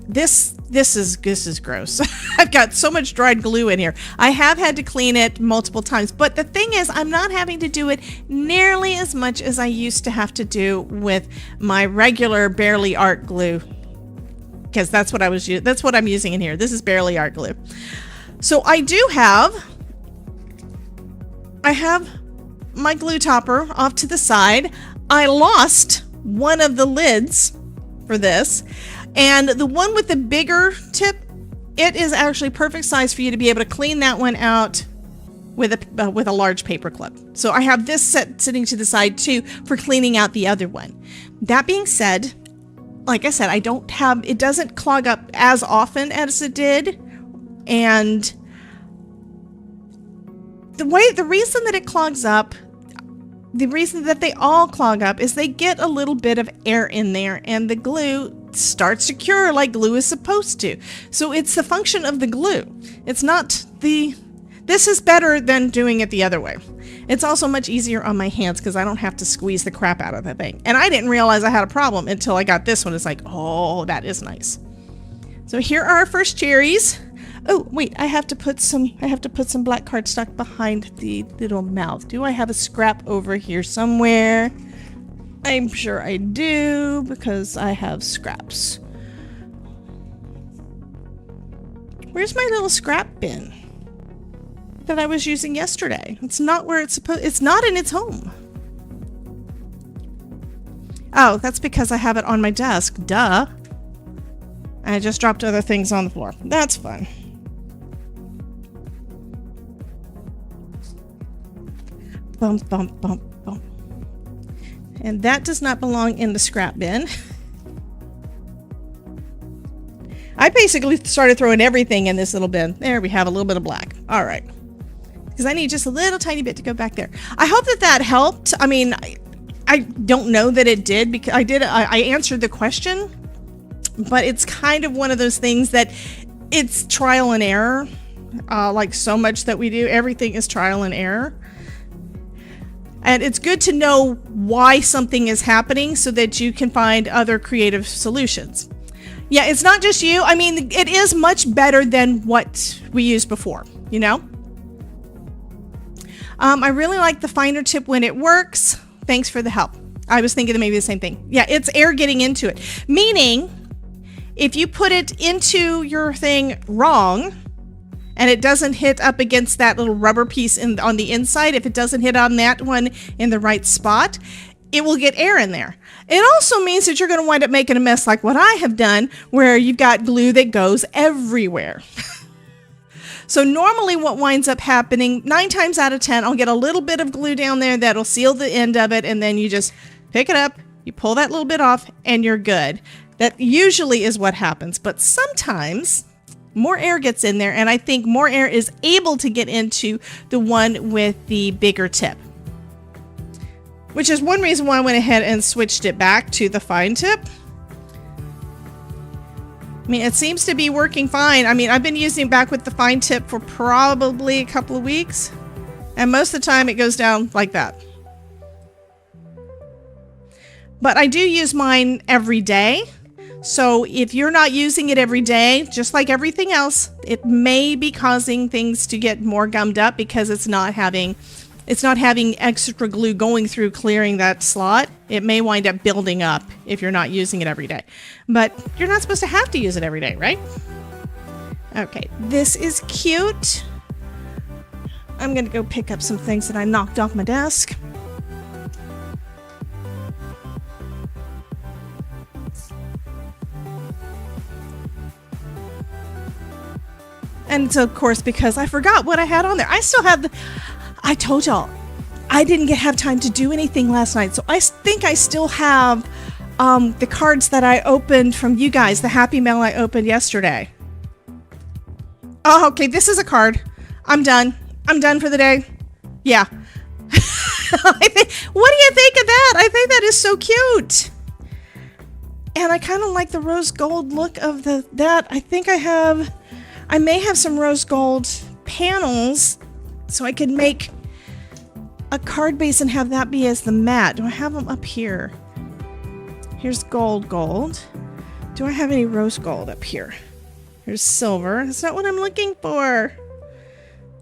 this is gross. I've got so much dried glue in here. I have had to clean it multiple times, but the thing is, I'm not having to do it nearly as much as I used to have to do with my regular Barely Art glue, because that's what I'm using in here. This is Barely Art glue. So I have my glue topper off to the side. I lost one of the lids for this, and the one with the bigger tip, it is actually perfect size for you to be able to clean that one out with a large paper clip. So I have this sitting to the side too for cleaning out the other one. That being said, like I said, it doesn't clog up as often as it did, and the reason that it clogs up, the reason that they all clog up is they get a little bit of air in there and the glue starts to cure like glue is supposed to. So it's the function of the glue. It's not this is better than doing it the other way. It's also much easier on my hands because I don't have to squeeze the crap out of the thing. And I didn't realize I had a problem until I got this one. It's like, oh, that is nice. So here are our first cherries. Oh, wait, I have to put some black cardstock behind the little mouth. Do I have a scrap over here somewhere? I'm sure I do, because I have scraps. Where's my little scrap bin that I was using yesterday? It's not where it's not in its home. Oh, that's because I have it on my desk. Duh. I just dropped other things on the floor. That's fun. Bump, bump, bump, bump. And that does not belong in the scrap bin. I basically started throwing everything in this little bin. There we have a little bit of black. All right. Because I need just a little tiny bit to go back there. I hope that helped. I mean, I don't know that it did, because I answered the question, but it's kind of one of those things that it's trial and error. Like so much that we do, everything is trial and error. And it's good to know why something is happening so that you can find other creative solutions. Yeah, it's not just you. I mean, it is much better than what we used before, you know? I really like the finer tip when it works. Thanks for the help. I was thinking maybe the same thing. Yeah, it's air getting into it. Meaning, if you put it into your thing wrong, and it doesn't hit up against that little rubber piece on the inside, if it doesn't hit on that one in the right spot, it will get air in there. It also means that you're going to wind up making a mess like what I have done, where you've got glue that goes everywhere. So normally what winds up happening, 9 times out of 10, I'll get a little bit of glue down there that'll seal the end of it, and then you just pick it up, you pull that little bit off, and you're good. That usually is what happens, but sometimes more air gets in there, and I think more air is able to get into the one with the bigger tip. Which is one reason why I went ahead and switched it back to the fine tip. I mean, it seems to be working fine. I mean, I've been using it back with the fine tip for probably a couple of weeks, and most of the time it goes down like that. But I do use mine every day. So if you're not using it every day, just like everything else, it may be causing things to get more gummed up because it's not having extra glue going through clearing that slot. It may wind up building up if you're not using it every day. But you're not supposed to have to use it every day, right? Okay, this is cute. I'm gonna go pick up some things that I knocked off my desk. And it's of course because I forgot what I had on there. I still have I told y'all I didn't have time to do anything last night, so I think I still have the cards that I opened from you guys, the Happy Mail I opened yesterday. Oh, okay, this is a card. I'm done. I'm done for the day. Yeah. What do you think of that? I think that is so cute. And I kind of like the rose gold look of that. I think I may have some rose gold panels so I could make a card base and have that be as the mat. Do I have them up here? Here's gold. Do I have any rose gold up here? Here's silver. That's not what I'm looking for.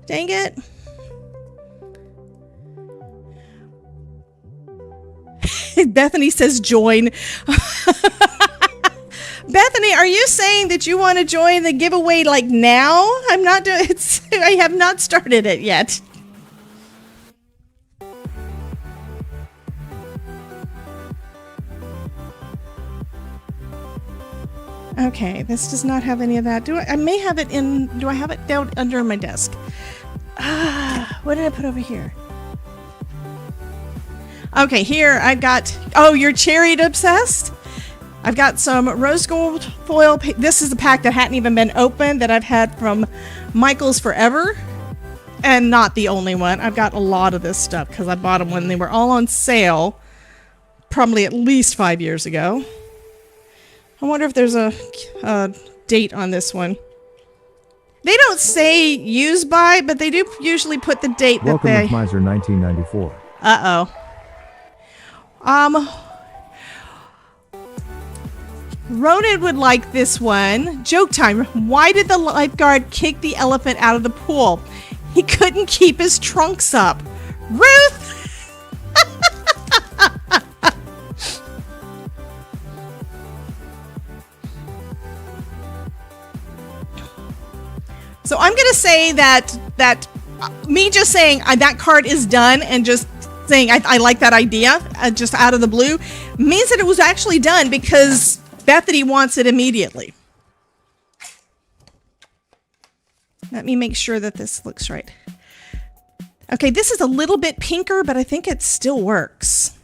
Dang it. Bethany says join. Bethany, are you saying that you want to join the giveaway like now? I'm not doing it. I have not started it yet. Okay, this does not have any of that. I may have it in, do I have it down under my desk? What did I put over here? Okay, here I've got, oh, you're chariot obsessed? I've got some rose gold foil. This is a pack that hadn't even been opened that I've had from Michael's forever. And not the only one. I've got a lot of this stuff because I bought them when they were all on sale. Probably at least 5 years ago. I wonder if there's a date on this one. They don't say use by, but they do usually put the date Welcome that they... Miser 1994. Uh-oh. Ronan would like this one. Joke time. Why did the lifeguard kick the elephant out of the pool? He couldn't keep his trunks up. Ruth! So I'm going to say that me just saying that card is done and just saying I like that idea just out of the blue means that it was actually done because Bethany wants it immediately. Let me make sure that this looks right. Okay, this is a little bit pinker, but I think it still works.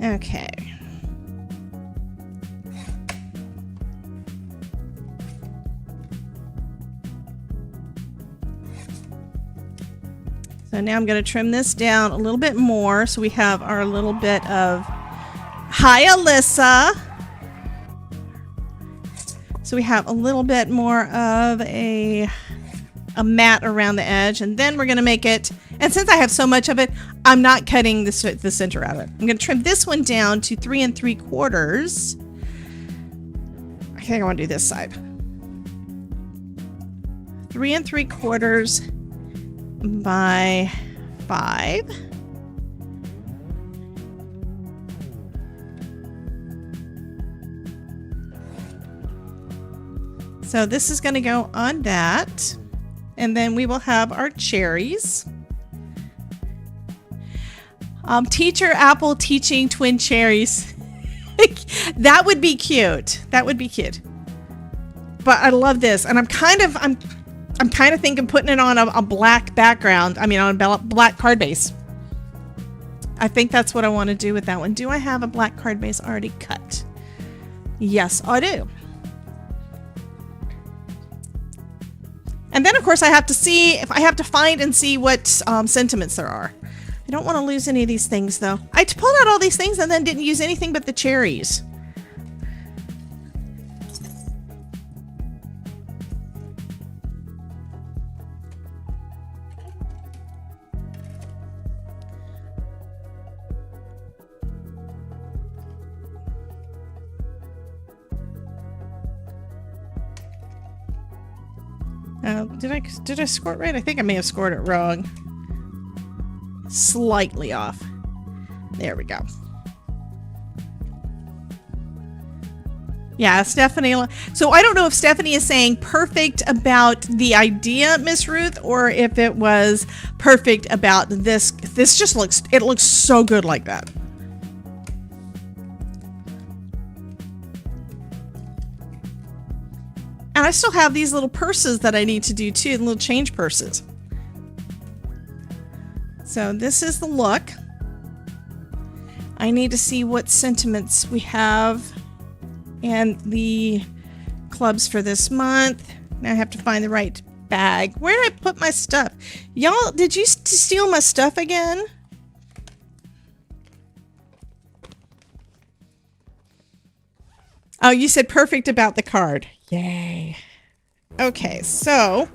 Okay. So now I'm going to trim this down a little bit more so we have our little bit of... Hi, Alyssa! So we have a little bit more of a mat around the edge, and then we're going to make it... And since I have so much of it, I'm not cutting the center out of it. I'm going to trim this one down to 3 3/4. I think I want to do this side. 3 3/4 by 5. So this is going to go on that, and then we will have our cherries. Teacher Apple teaching twin cherries. That would be cute. That would be cute. But I love this, and I'm kind of thinking putting it on a black background. I mean, on a black card base. I think that's what I want to do with that one. Do I have a black card base already cut? Yes, I do. And then, of course, I have to see if I have to find and see what sentiments there are. I don't want to lose any of these things, though. I pulled out all these things and then didn't use anything but the cherries. Did I score it right? I think I may have scored it wrong. Slightly off. There we go. Yeah, Stephanie. So I don't know if Stephanie is saying perfect about the idea, Miss Ruth, or if it was perfect about this. This just looks so good like that. And I still have these little purses that I need to do too, the little change purses. So this is the look. I need to see what sentiments we have and the clubs for this month. Now I have to find the right bag. Where did I put my stuff? Y'all, did you steal my stuff again? Oh, you said perfect about the card. Yay. Okay, so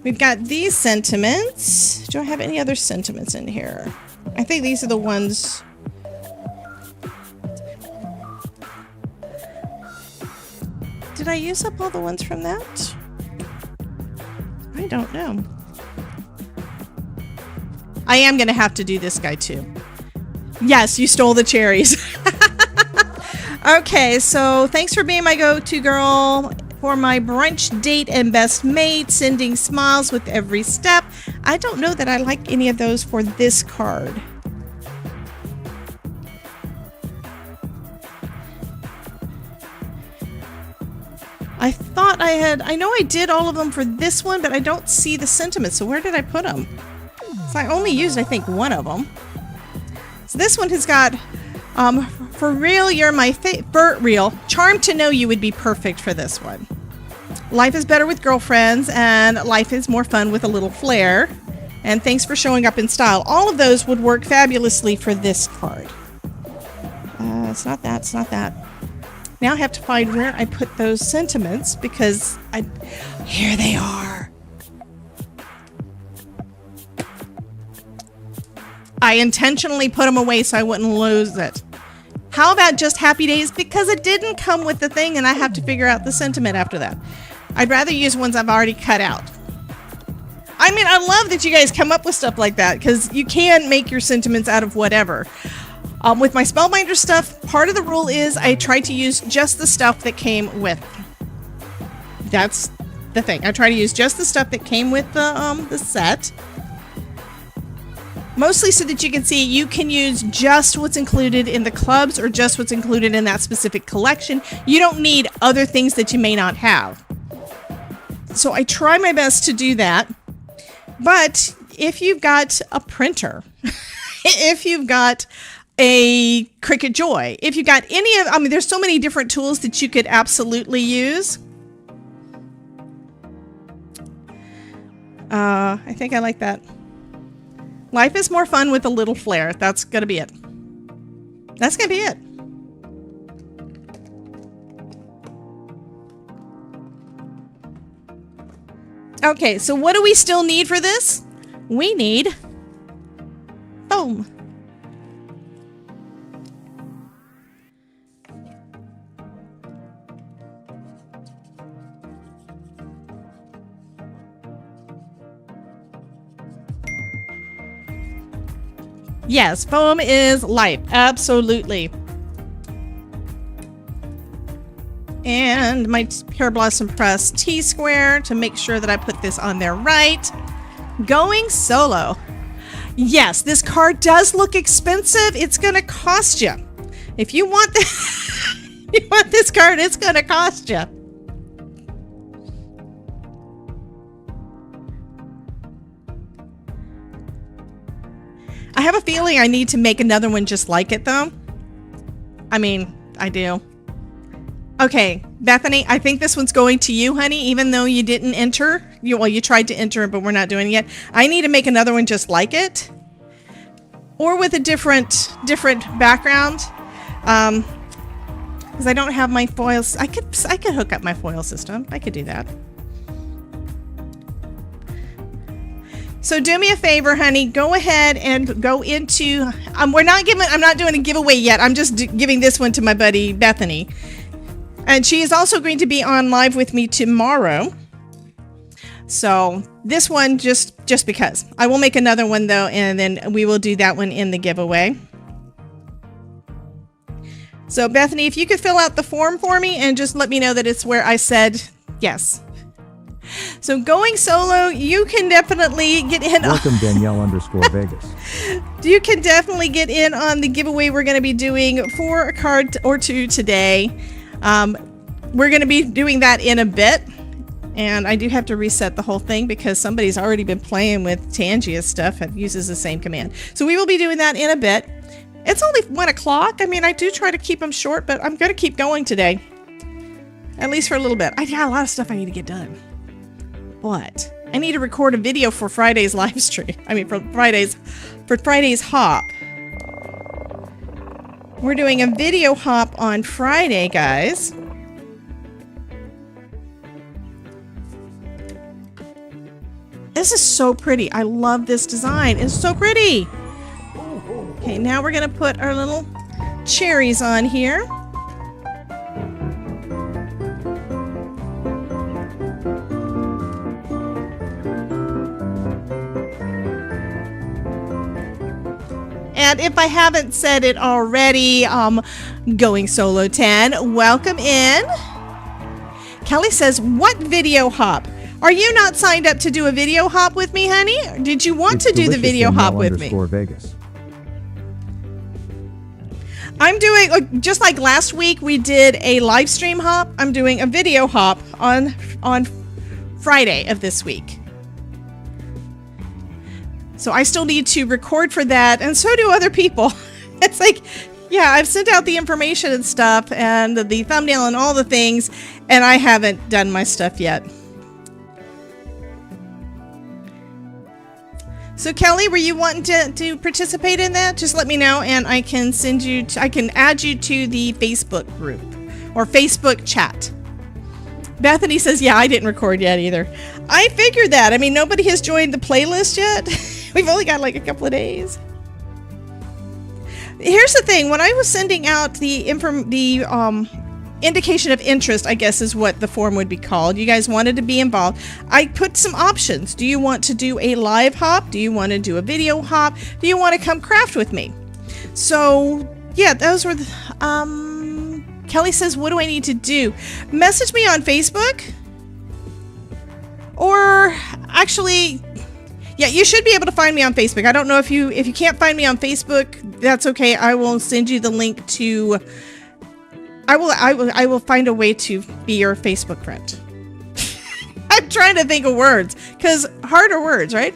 we've got these sentiments. Do I have any other sentiments in here? I think these are the ones. Did I use up all the ones from that? I don't know. I am going to have to do this guy too. Yes, you stole the cherries. Okay, so thanks for being my go-to girl for my brunch date and best mate, sending smiles with every step. I don't know that I like any of those for this card. I thought I know I did all of them for this one, but I don't see the sentiments. So where did I put them? So I only used, I think, one of them. So this one has got, for real, you're my favorite, real. Charmed to know you would be perfect for this one. Life is better with girlfriends, and life is more fun with a little flair. And thanks for showing up in style. All of those would work fabulously for this card. It's not that, it's not that. Now I have to find where I put those sentiments because here they are. I intentionally put them away so I wouldn't lose it. How about just happy days? Because it didn't come with the thing and I have to figure out the sentiment after that. I'd rather use ones I've already cut out. I mean, I love that you guys come up with stuff like that because you can make your sentiments out of whatever. With my Spellbinder stuff, part of the rule is I try to use just the stuff that came with. That's the thing. I try to use just the stuff that came with the set. Mostly so that you can see you can use just what's included in the clubs or just what's included in that specific collection. You don't need other things that you may not have. So I try my best to do that. But if you've got a printer, if you've got a Cricut Joy, if you got any of, I mean, there's so many different tools that you could absolutely use. I think I like that. Life is more fun with a little flair. That's gonna be it. That's gonna be it. Okay, so what do we still need for this? We need foam. Yes, foam is life. Absolutely. And my Pear Blossom Press T-square to make sure that I put this on there right. Going solo. Yes, this card does look expensive. It's going to cost you. If you want this, you want this card, it's going to cost you. I have a feeling I need to make another one just like it, though. I mean, I do. Okay, Bethany, I think this one's going to you, honey, even though you didn't enter. Well, you tried to enter, but we're not doing it yet. I need to make another one just like it. Or with a different background. Because I don't have my foils. I could hook up my foil system. I could do that. So do me a favor, honey. Go ahead and go into. I'm not doing a giveaway yet. I'm just giving this one to my buddy Bethany, and she is also going to be on live with me tomorrow. So this one just because. I will make another one though, and then we will do that one in the giveaway. So Bethany, if you could fill out the form for me and just let me know that it's where I said yes. So going solo, you can definitely get in. Welcome Danielle_Vegas. You can definitely get in on the giveaway we're going to be doing for a card or two today. We're going to be doing that in a bit. And I do have to reset the whole thing because somebody's already been playing with Tangia's stuff and uses the same command. So we will be doing that in a bit. It's only 1 o'clock. I mean, I do try to keep them short, but I'm going to keep going today. At least for a little bit. I got a lot of stuff I need to get done. But I need to record a video for Friday's live stream. I mean, for Friday's hop. We're doing a video hop on Friday, guys. This is so pretty. I love this design. It's so pretty. Okay, now we're going to put our little cherries on here. And if I haven't said it already, Going Solo 10, welcome in. Kelly says, what video hop? Are you not signed up to do a video hop with me, honey? Or did you want to do the video hop with me? Vegas. I'm doing, just like last week, we did a live stream hop. I'm doing a video hop on Friday of this week. So I still need to record for that, and so do other people. It's like, yeah, I've sent out the information and stuff, and the thumbnail and all the things, and I haven't done my stuff yet. So Kelly, were you wanting to participate in that? Just let me know, and I can I can add you to the Facebook group or Facebook chat. Bethany says, yeah, I didn't record yet either. I figured that. I mean, nobody has joined the playlist yet. We've only got like a couple of days. Here's the thing. When I was sending out the indication of interest, I guess is what the form would be called. You guys wanted to be involved. I put some options. Do you want to do a live hop? Do you want to do a video hop? Do you want to come craft with me? So yeah, those were the, Kelly says, what do I need to do? Message me on Facebook. Or actually, yeah, you should be able to find me on Facebook. I don't know if you can't find me on Facebook, that's okay. I will send you the link to I will find a way to be your Facebook friend. I'm trying to think of words, because harder words, right?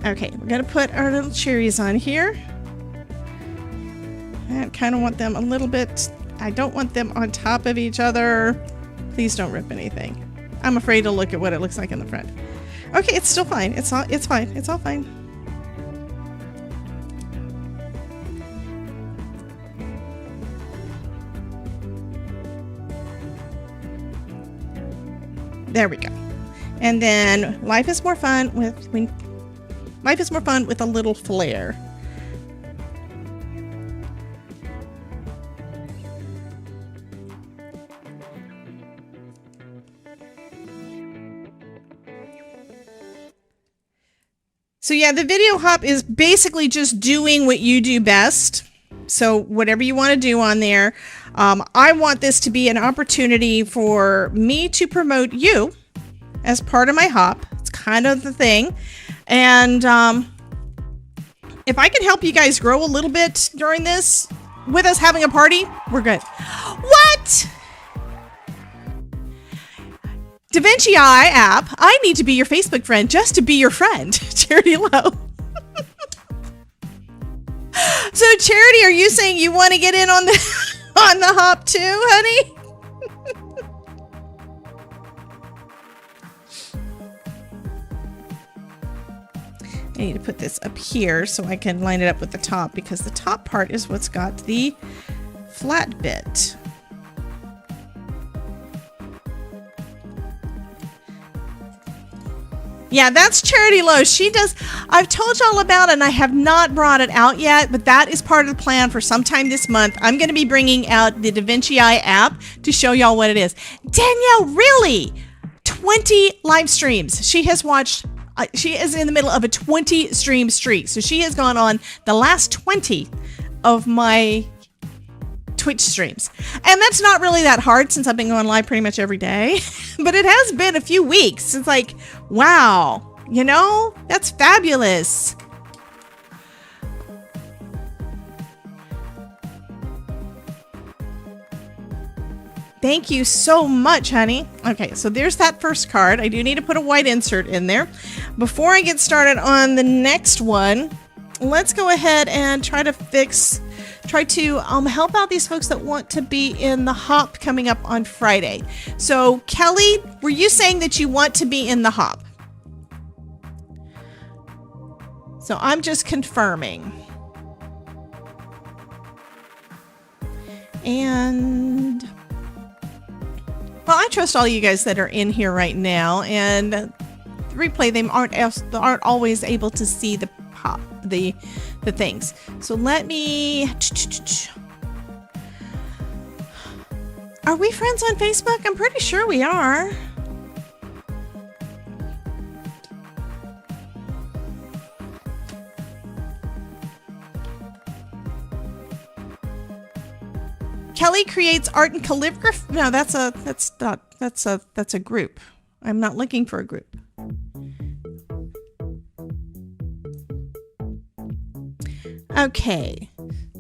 Okay, we're gonna put our little cherries on here. I kind of want them a little bit, I don't want them on top of each other. Please don't rip anything. I'm afraid to look at what it looks like in the front. Okay, it's still fine. It's fine. It's all fine. There we go. And then life is more fun with a little flair. So yeah, the video hop is basically just doing what you do best. So whatever you want to do on there. I want this to be an opportunity for me to promote you as part of my hop. It's kind of the thing. And if I can help you guys grow a little bit during this, with us having a party, we're good. What? DaVinci app, I need to be your Facebook friend just to be your friend. Charity Low. So Charity, are you saying you want to get in on the on the hop too, honey? I need to put this up here so I can line it up with the top, because the top part is what's got the flat bit. Yeah, that's Charity Low. She does, I've told y'all about it and I have not brought it out yet, but that is part of the plan for sometime this month. I'm going to be bringing out the DaVinci app to show y'all what it is. Danielle, really? 20 live streams. She has watched, she is in the middle of a 20 stream streak. So she has gone on the last 20 of my Twitch streams. And that's not really that hard since I've been going live pretty much every day. But it has been a few weeks. It's like, wow, you know, that's fabulous. Thank you so much, honey. Okay, so there's that first card. I do need to put a white insert in there. Before I get started on the next one, let's go ahead and try to fix try to help out these folks that want to be in the hop coming up on Friday. So Kelly, were you saying that you want to be in the hop? So I'm just confirming. And well, I trust all you guys that are in here right now, and the replay, they aren't always able to see the things. So let me. Are we friends on Facebook? I'm pretty sure we are. Kelly creates art and calligraphy. No, that's a group. I'm not looking for a group. Okay.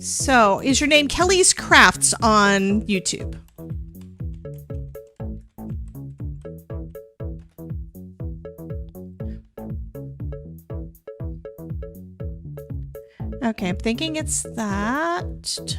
So, is your name Kelly's Crafts on YouTube? Okay, I'm thinking it's that.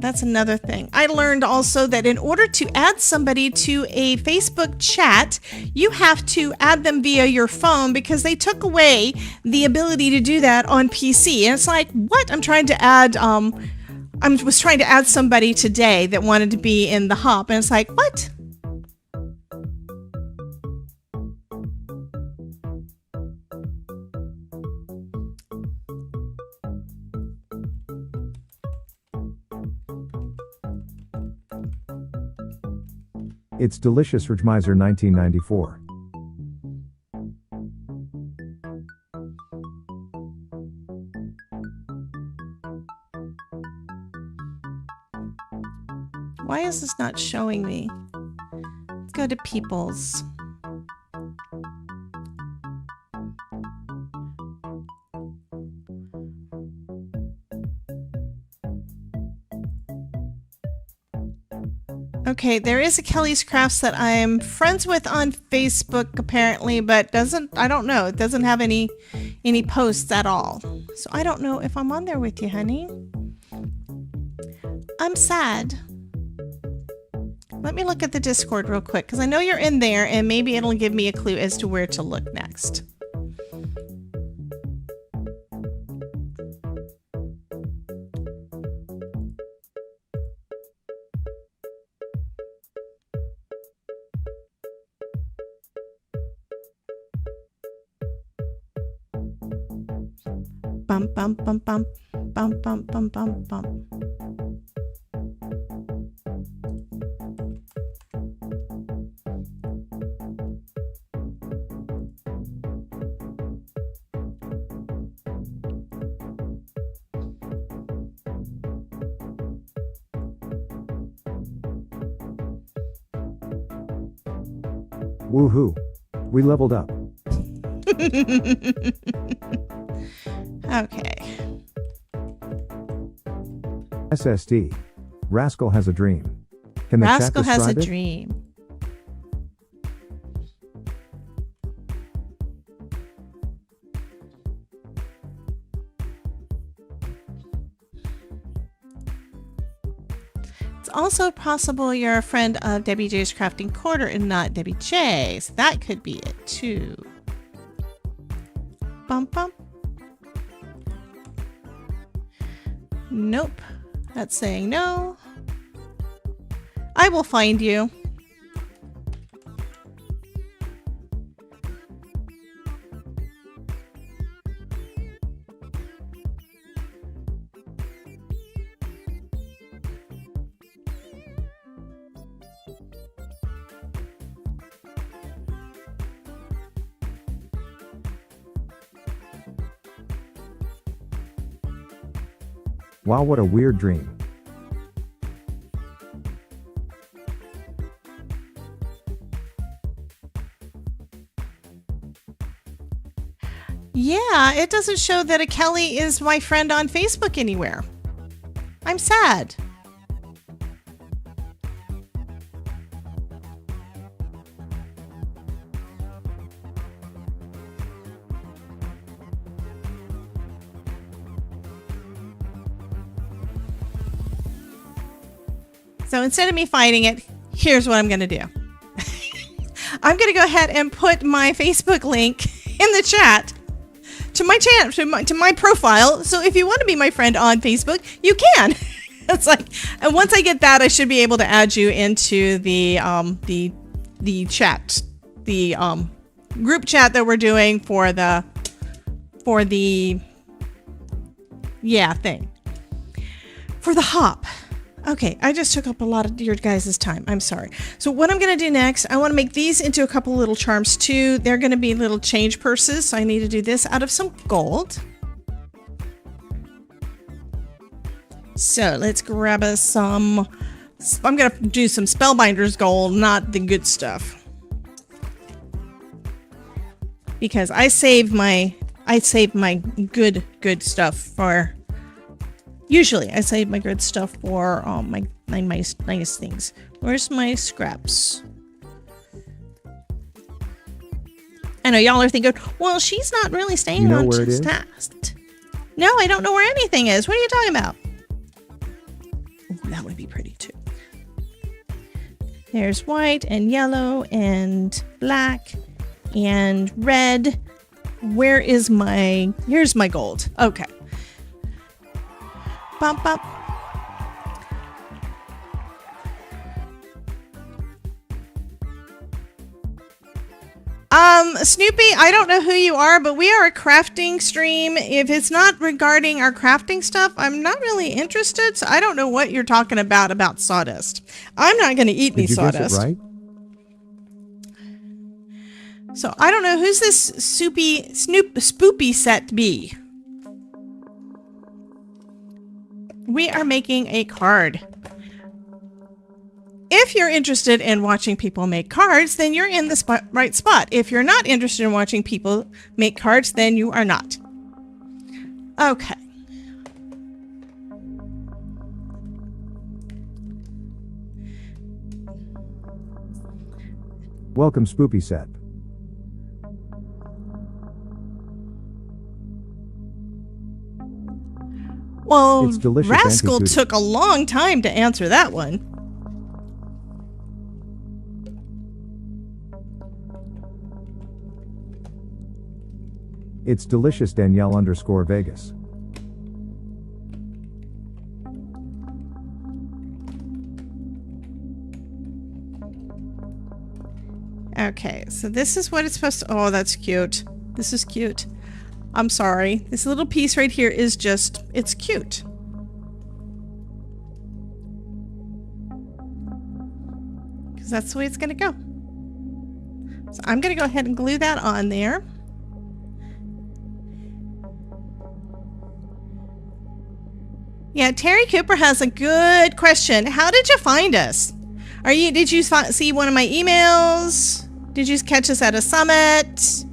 That's another thing. I learned also that in order to add somebody to a Facebook chat, you have to add them via your phone because they took away the ability to do that on PC. And it's like, what? I'm trying to add, I was trying to add somebody today that wanted to be in the hop. And it's like, what? It's delicious, Ridgemiser 1994. Why is this not showing me? Let's go to People's. Okay, there is a Kelly's Crafts that I'm friends with on Facebook apparently, but I don't know, it doesn't have any posts at all. So I don't know if I'm on there with you, honey. I'm sad. Let me look at the Discord real quick, because I know you're in there and maybe it'll give me a clue as to where to look next. Bum bum bum bum bum bum bum bum bum. Woohoo! We leveled up. Okay. SSD. Rascal has a dream. Can the Rascal chat has a describe it? dream. It's also possible you're a friend of Debbie J's Crafting Corner and not Debbie J. So that could be it too. Bump bump. Nope. That's saying no. I will find you. Wow, what a weird dream. Yeah, it doesn't show that a Kelly is my friend on Facebook anywhere. I'm sad. So instead of me fighting it, here's what I'm going to do. I'm going to go ahead and put my Facebook link in the chat to my channel, to my profile. So if you want to be my friend on Facebook, you can. It's like, and once I get that, I should be able to add you into the chat, the group chat that we're doing for the thing. For the hop. Okay, I just took up a lot of your guys' time. I'm sorry. So what I'm going to do next, I want to make these into a couple little charms too. They're going to be little change purses. So I need to do this out of some gold. So let's grab us some. I'm going to do some Spellbinder's gold, not the good stuff. Because I save my good stuff for. Usually, I save my good stuff for my nice things. Where's my scraps? I know y'all are thinking, well, she's not really staying You know on where it is? task. No, I don't know where anything is. What are you talking about? Ooh, that would be pretty too. There's white and yellow and black and red. Where is my... Here's my gold. Okay. Bump up. Snoopy, I don't know who you are, but we are a crafting stream. If it's not regarding our crafting stuff, I'm not really interested. So I don't know what you're talking about sawdust. I'm not going to eat any sawdust. Did you guess it right? So I don't know who's this spoopy set be. We are making a card. If you're interested in watching people make cards, then you're in the right spot. If you're not interested in watching people make cards, then you are not. Okay. Welcome, Spoopy Set. Well, It's delicious Rascal anti-foodie. took a long time to answer that one. It's delicious, Danielle_Vegas. Okay, so this is what it's supposed to... Oh, that's cute. This is cute. I'm sorry. This little piece right here is just... It's cute. Because that's the way it's going to go. So I'm going to go ahead and glue that on there. Yeah, Terry Cooper has a good question. How did you find us? Did you see one of my emails? Did you catch us at a summit?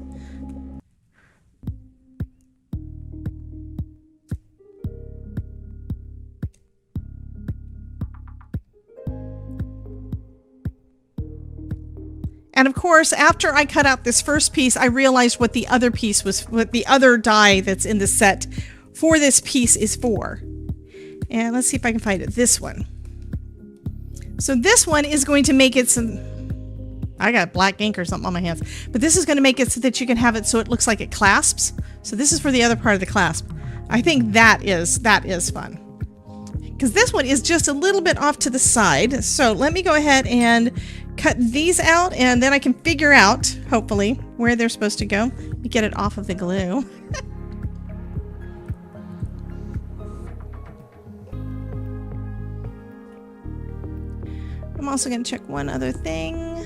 And of course, after I cut out this first piece, I realized what the other piece was, what the other die that's in the set for this piece is for. And let's see if I can find it. This one. So this one is going to make it some... I got black ink or something on my hands. But this is going to make it so that you can have it so it looks like it clasps. So this is for the other part of the clasp. I think that is fun. Because this one is just a little bit off to the side. So let me go ahead and cut these out. And then I can figure out, hopefully, where they're supposed to go. Let me get it off of the glue. I'm also going to check one other thing.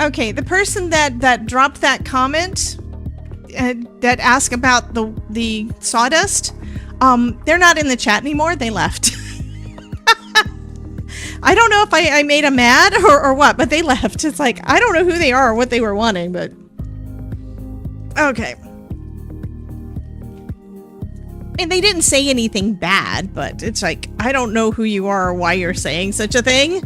Okay, the person that dropped that comment that asked about the sawdust, they're not in the chat anymore. They left. I don't know if I made them mad or what, but they left. It's like, I don't know who they are or what they were wanting, but... Okay. And they didn't say anything bad, but it's like, I don't know who you are or why you're saying such a thing.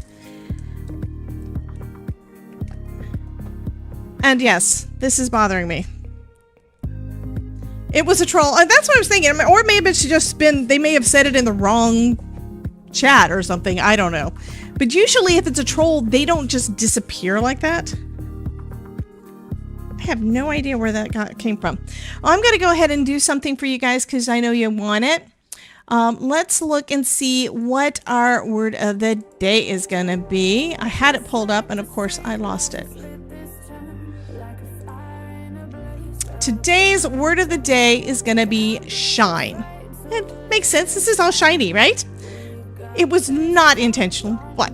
And yes, this is bothering me. It was a troll. That's what I was thinking. Or maybe it's just been, they may have said it in the wrong chat or something. I don't know. But usually if it's a troll, they don't just disappear like that. I have no idea where that came from. Well, I'm going to go ahead and do something for you guys because I know you want it. Let's look and see what our word of the day is going to be. I had it pulled up and of course I lost it. Today's word of the day is going to be shine. It makes sense. This is all shiny, right? It was not intentional. What?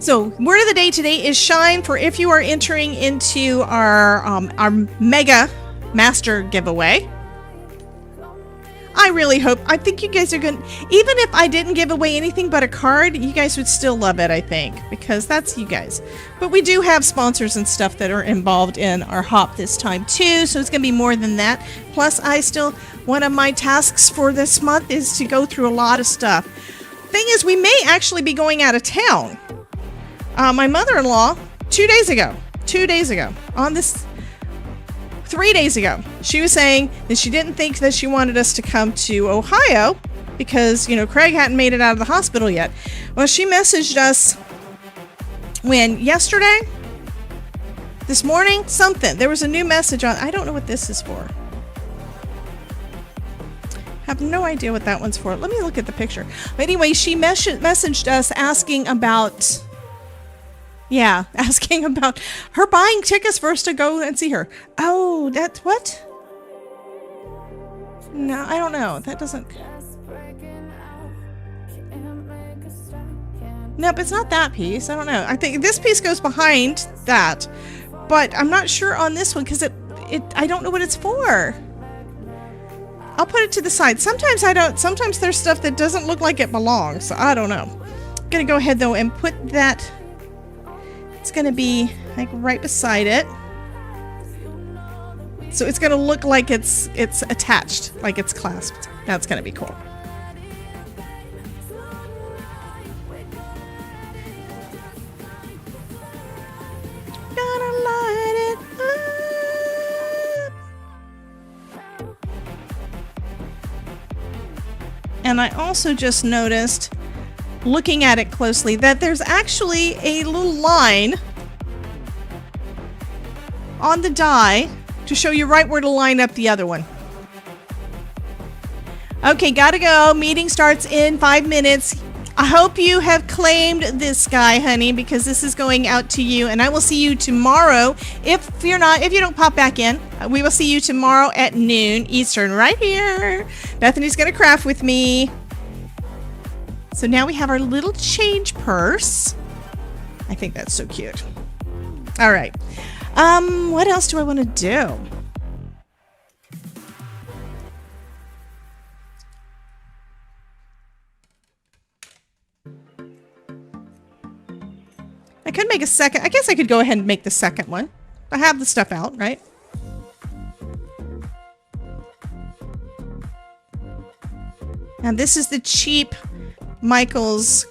So, word of the day today is shine for if you are entering into our mega master giveaway. I really hope, I think you guys are going to, even if I didn't give away anything but a card, you guys would still love it, I think, because that's you guys. But we do have sponsors and stuff that are involved in our hop this time too, so it's going to be more than that. Plus, one of my tasks for this month is to go through a lot of stuff. Thing is, we may actually be going out of town. My mother-in-law, 2 days ago, on this 3 days ago, she was saying that she didn't think that she wanted us to come to Ohio because, Craig hadn't made it out of the hospital yet. Well, she messaged us yesterday, this morning, something. There was a new message on, I don't know what this is for. Have no idea what that one's for. Let me look at the picture. But anyway, she messaged us asking about her buying tickets for us to go and see her. Oh, that's what? No, I don't know. That doesn't. Nope, it's not that piece. I don't know. I think this piece goes behind that, but I'm not sure on this one because I don't know what it's for. I'll put it to the side. Sometimes I don't. Sometimes there's stuff that doesn't look like it belongs. So I don't know. I'm gonna go ahead though and put that. It's going to be like right beside it. So it's going to look like it's attached, like it's clasped. That's going to be cool. Gonna light it up. And I also just noticed, looking at it closely, that there's actually a little line on the die to show you right where to line up the other one. Okay, gotta go. Meeting starts in 5 minutes. I hope you have claimed this guy, honey, because this is going out to you, and I will see you tomorrow. If you don't pop back in, we will see you tomorrow at noon Eastern right here. Bethany's gonna craft with me. So now we have our little change purse. I think that's so cute. All right. What else do I want to do? I could make a second. I guess I could go ahead and make the second one. I have the stuff out, right? And this is the cheap Michael's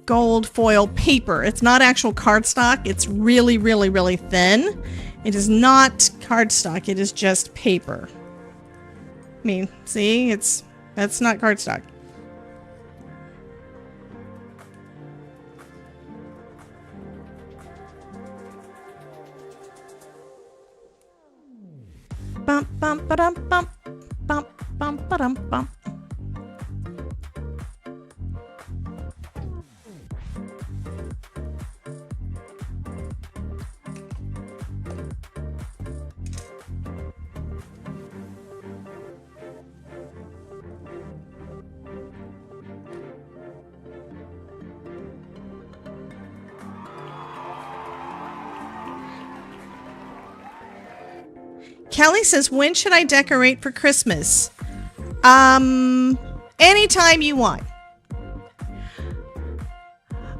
gold foil paper. It's not actual cardstock. It's really, really, really thin. It is not cardstock. It is just paper. I mean, see, that's not cardstock. Bump, bump, ba-dum, bump, bump, bump, ba-dum, bump. Kelly says, when should I decorate for Christmas? Anytime you want.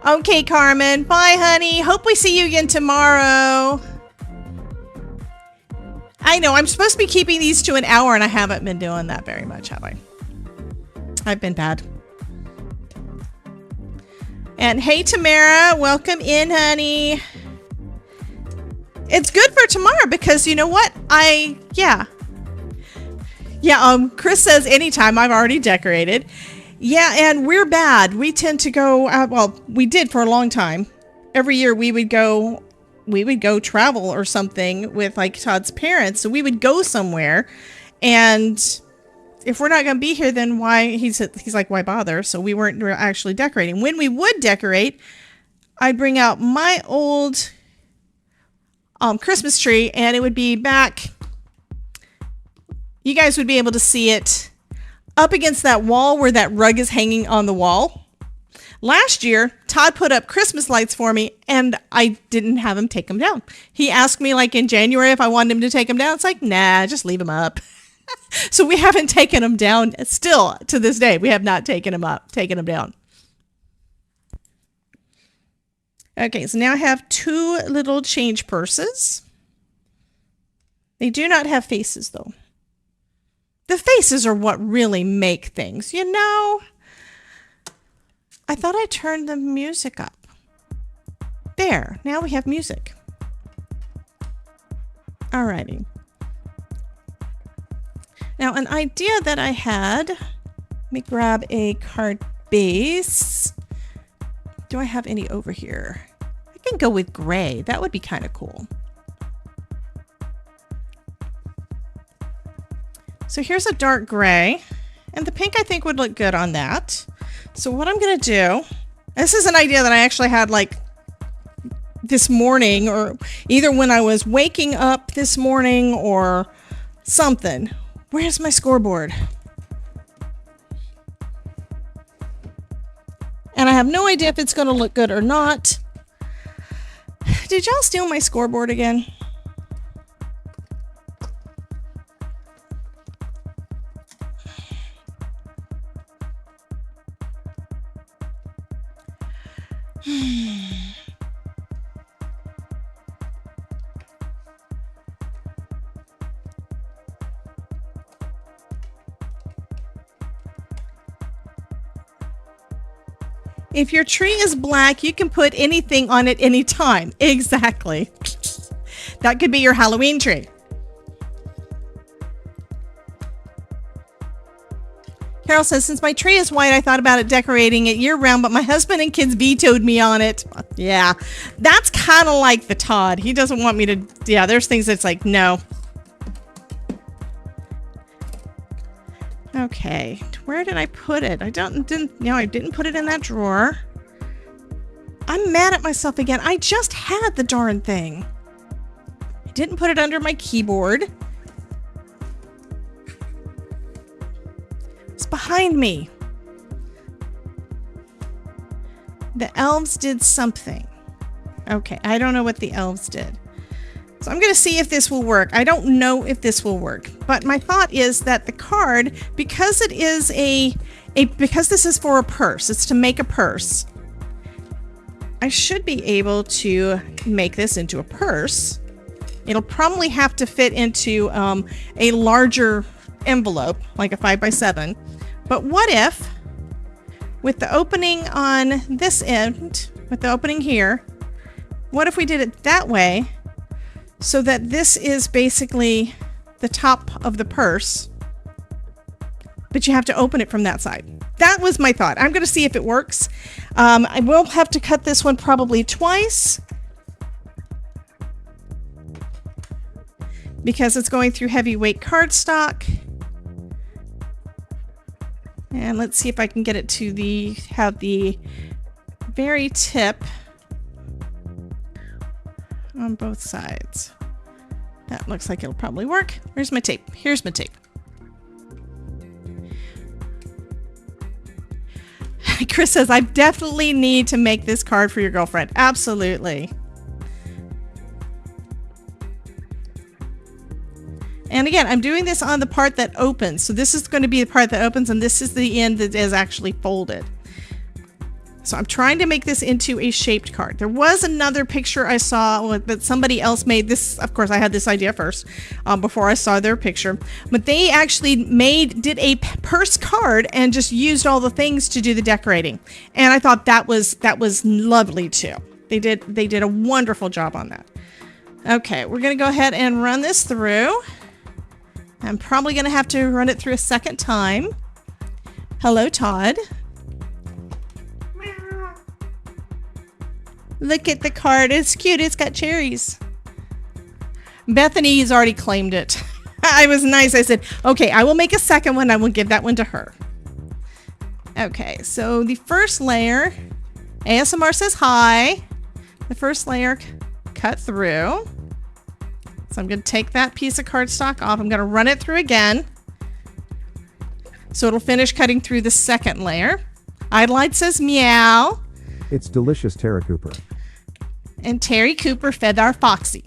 Okay, Carmen. Bye, honey. Hope we see you again tomorrow. I know I'm supposed to be keeping these to an hour, and I haven't been doing that very much, have I? I've been bad. And hey, Tamara, welcome in, honey. It's good for tomorrow because you know what? Chris says anytime. I've already decorated. Yeah, and we're bad. We tend to go out. Well, we did for a long time. Every year we would go travel or something with like Todd's parents. So we would go somewhere, and if we're not going to be here, then why? He's like, why bother? So we weren't actually decorating. When we would decorate, I'd bring out my old Christmas tree, and it would be back. You guys would be able to see it up against that wall where that rug is hanging on the wall. Last year, Todd put up Christmas lights for me, and I didn't have him take them down. He asked me like in January if I wanted him to take them down. It's like, nah, just leave them up. So we haven't taken them down. Still to this day, we have not taken them down. Okay, so now I have 2 little change purses. They do not have faces though. The faces are what really make things, you know? I thought I turned the music up. There, now we have music. Alrighty. Now, an idea that I had, let me grab a card base. Do I have any over here? I can go with gray. That would be kind of cool. So here's a dark gray, and the pink I think would look good on that. So what I'm going to do, this is an idea that I actually had like this morning, or either when I was waking up this morning or something. Where's my scoreboard? And I have no idea if it's going to look good or not. Did y'all steal my scoreboard again? If your tree is black, you can put anything on it anytime. Exactly. That could be your Halloween tree. Carol says, since my tree is white, I thought about decorating it year round, but my husband and kids vetoed me on it. Yeah, that's kind of like the Todd. He doesn't want me to, yeah, there's things that's like, no. Okay, where did I put it? I didn't put it in that drawer. I'm mad at myself again. I just had the darn thing. I didn't put it under my keyboard. It's behind me. The elves did something. Okay, I don't know what the elves did. So I'm going to see if this will work. I don't know if this will work, but my thought is that the card, because it is because this is for a purse, it's to make a purse. I should be able to make this into a purse. It'll probably have to fit into a larger envelope, like a 5x7. But what if, with the opening on this end, with the opening here, what if we did it that way? So that this is basically the top of the purse, but you have to open it from that side. That was my thought. I'm going to see if it works. I will have to cut this one probably twice because it's going through heavyweight cardstock. And let's see if I can get it to have the very tip on both sides. That looks like it'll probably work. Where's my tape? Here's my tape. Chris says, I definitely need to make this card for your girlfriend. Absolutely. And again, I'm doing this on the part that opens. So this is going to be the part that opens, and this is the end that is actually folded. So I'm trying to make this into a shaped card. There was another picture I saw that somebody else made. This, of course, I had this idea first before I saw their picture. But they actually did a purse card and just used all the things to do the decorating. And I thought that was lovely too. They did a wonderful job on that. Okay, we're gonna go ahead and run this through. I'm probably gonna have to run it through a second time. Hello, Todd. Look at the card. It's cute. It's got cherries. Bethany's already claimed it. I was nice. I said, okay, I will make a second one. I will give that one to her. Okay, so the first layer, ASMR says hi. The first layer cut through. So I'm going to take that piece of cardstock off. I'm going to run it through again. So it'll finish cutting through the second layer. Idelight says meow. It's delicious, Tara Cooper. And Terry Cooper fed our Foxy.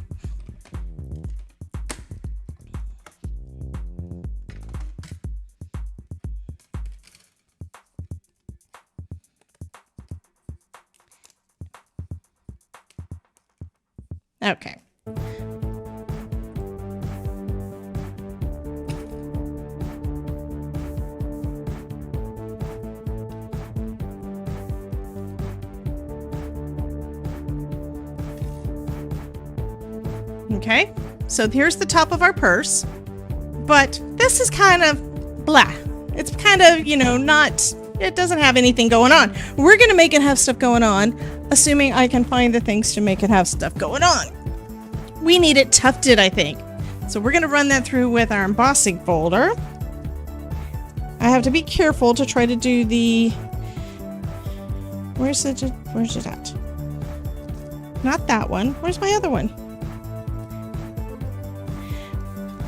Okay. Okay, so here's the top of our purse, but this is kind of blah. It's kind of, you know, it doesn't have anything going on. We're going to make it have stuff going on, assuming I can find the things to make it have stuff going on. We need it tufted, I think. So we're going to run that through with our embossing folder. I have to be careful to try to do the... Where's it at? Not that one. Where's my other one?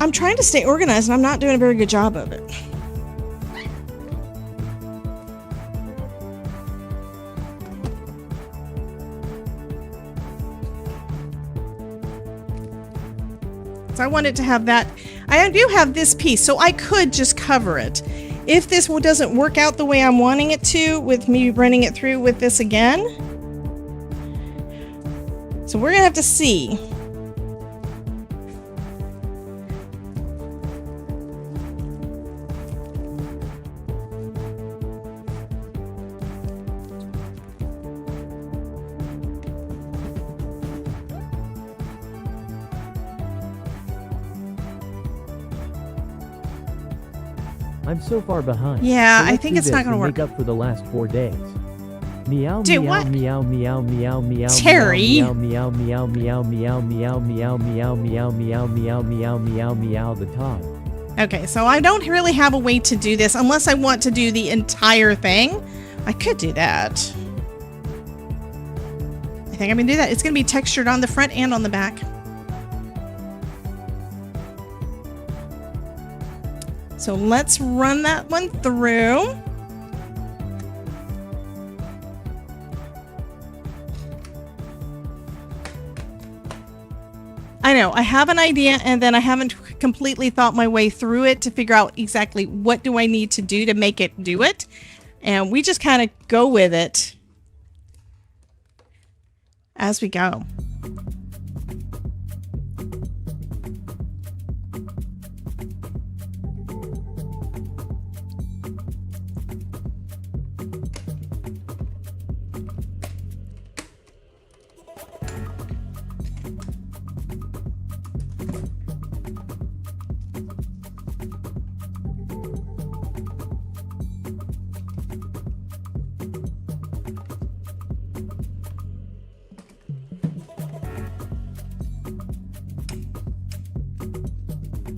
I'm trying to stay organized and I'm not doing a very good job of it. So I wanted to have that. I do have this piece, so I could just cover it. If this doesn't work out the way I'm wanting it to, with me running it through with this again. So we're gonna have to see. I'm so far behind. Yeah, So I let's think do it's not this gonna and work. Make up for the last 4 days. Meow Do meow what? meow meow meow meow Terry. meow meow meow meow meow meow meow meow meow meow meow meow meow meow the top. Okay, so I don't really have a way to do this unless I want to do the entire thing. I could do that. I think I'm gonna do that. It's gonna be textured on the front and on the back. So let's run that one through. I know, I have an idea and then I haven't completely thought my way through it to figure out exactly what do I need to do to make it do it. And we just kind of go with it as we go.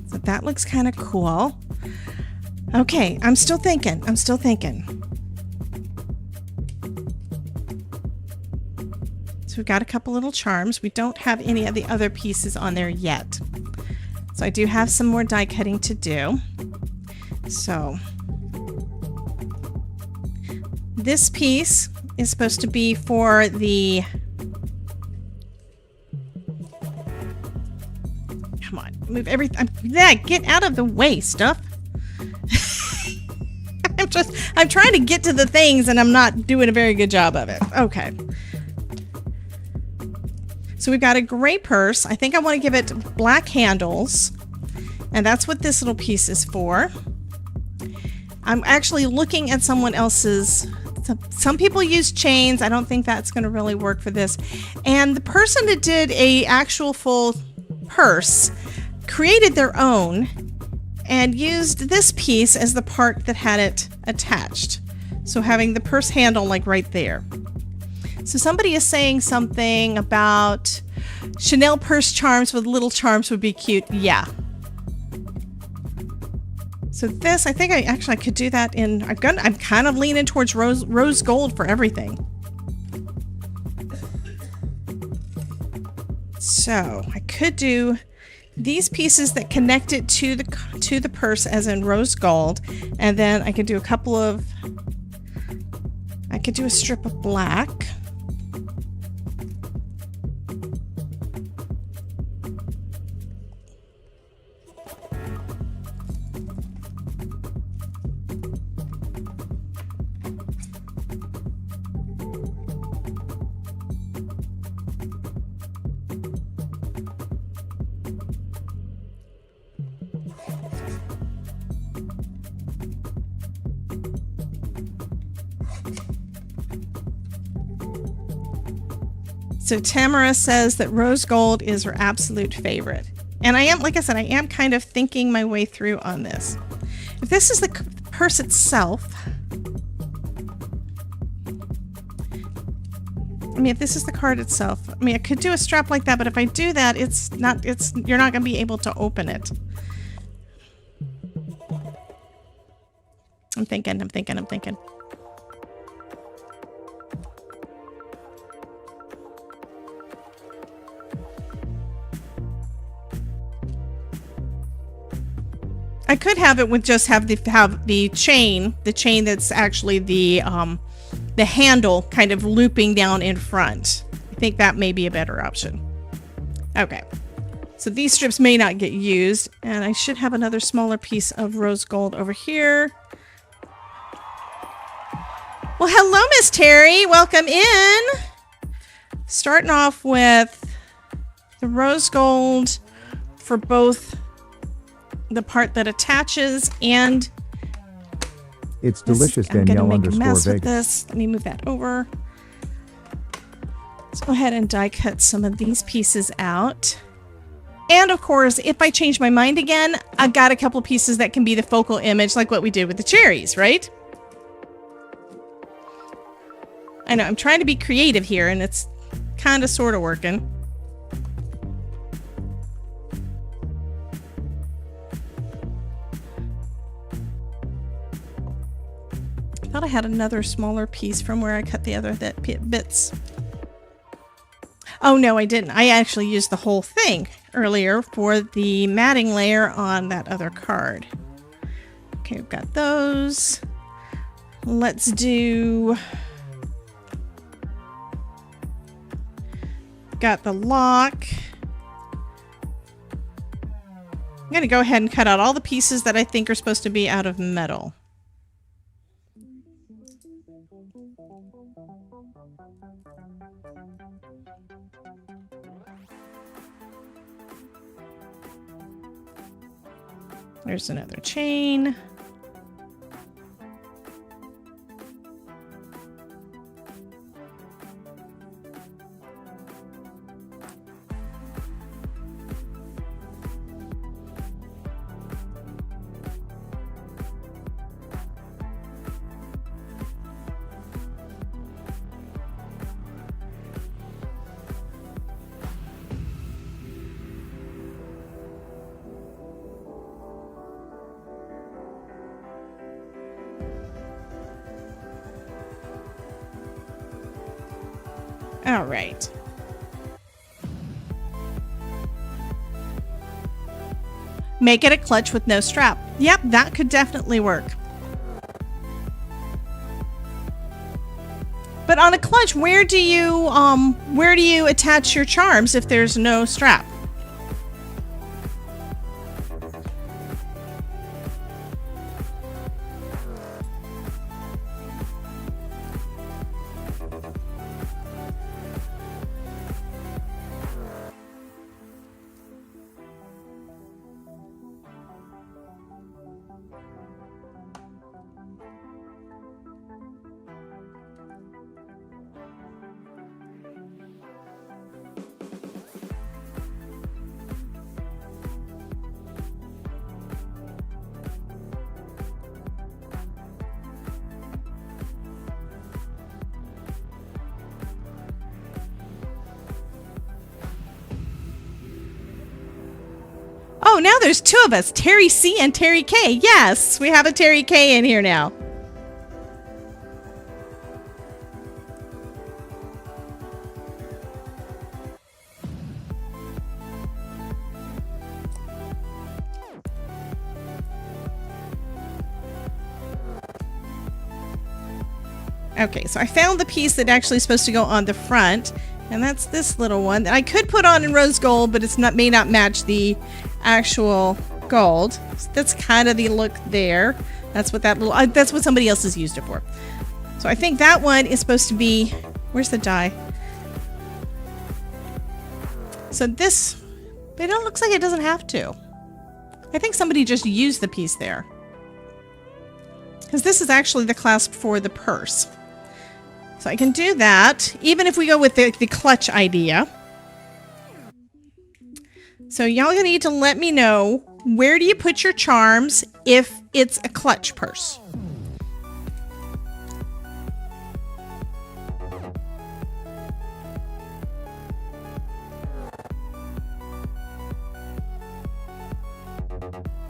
So that looks kind of cool. Okay, I'm still thinking. So we've got a couple little charms. We don't have any of the other pieces on there yet. So I do have some more die cutting to do. So this piece is supposed to be for the... Come on, move everything. Yeah, get out of the way, stuff. I'm trying to get to the things and I'm not doing a very good job of it. Okay. So we've got a gray purse. I think I want to give it black handles. And that's what this little piece is for. I'm actually looking at someone else's. Some people use chains. I don't think that's going to really work for this. And the person that did a actual full purse created their own and used this piece as the part that had it attached. So having the purse handle like right there. So somebody is saying something about Chanel purse charms with little charms would be cute. Yeah. So this, I think I could do that in, I'm kind of leaning towards rose gold for everything. So I could do these pieces that connect it to the purse as in rose gold. And then I could do I could do a strip of black. So Tamara says that rose gold is her absolute favorite. And I am, like I said, I am kind of thinking my way through on this. If this is the purse itself, I mean, if this is the card itself, I mean, I could do a strap like that, but if I do that, you're not going to be able to open it. I'm thinking. I could have it with just have the chain that's actually the handle kind of looping down in front. I think that may be a better option. Okay, so these strips may not get used, and I should have another smaller piece of rose gold over here. Well, hello, Miss Terry. Welcome in. Starting off with the rose gold for both the part that attaches and It's delicious, I'm gonna Danielle make a mess _Vegas. with this. Let me move that over. Let's go ahead and die cut some of these pieces out. And of course, if I change my mind again, I've got a couple pieces that can be the focal image, like what we did with the cherries, right? I know, I'm trying to be creative here, and it's kind of sort of working. I thought I had another smaller piece from where I cut the other bits. Oh no, I didn't. I actually used the whole thing earlier for the matting layer on that other card. Okay, we've got those. Let's do... Got the lock. I'm going to go ahead and cut out all the pieces that I think are supposed to be out of metal. There's another chain. All right. Make it a clutch with no strap. Yep, that could definitely work. But on a clutch, where do you attach your charms if there's no strap? Oh, now there's two of us, Terry C and Terry K. Yes, we have a Terry K in here now. Okay, so I found the piece that actually is supposed to go on the front, and that's this little one that I could put on in rose gold, but may not match the actual gold. So that's kind of the look there. That's what that's what somebody else has used it for. So I think that one is supposed to be, where's the die? So this, but it looks like it doesn't have to. I think somebody just used the piece there. Because this is actually the clasp for the purse. So I can do that, even if we go with the clutch idea. So y'all gonna need to let me know, where do you put your charms if it's a clutch purse?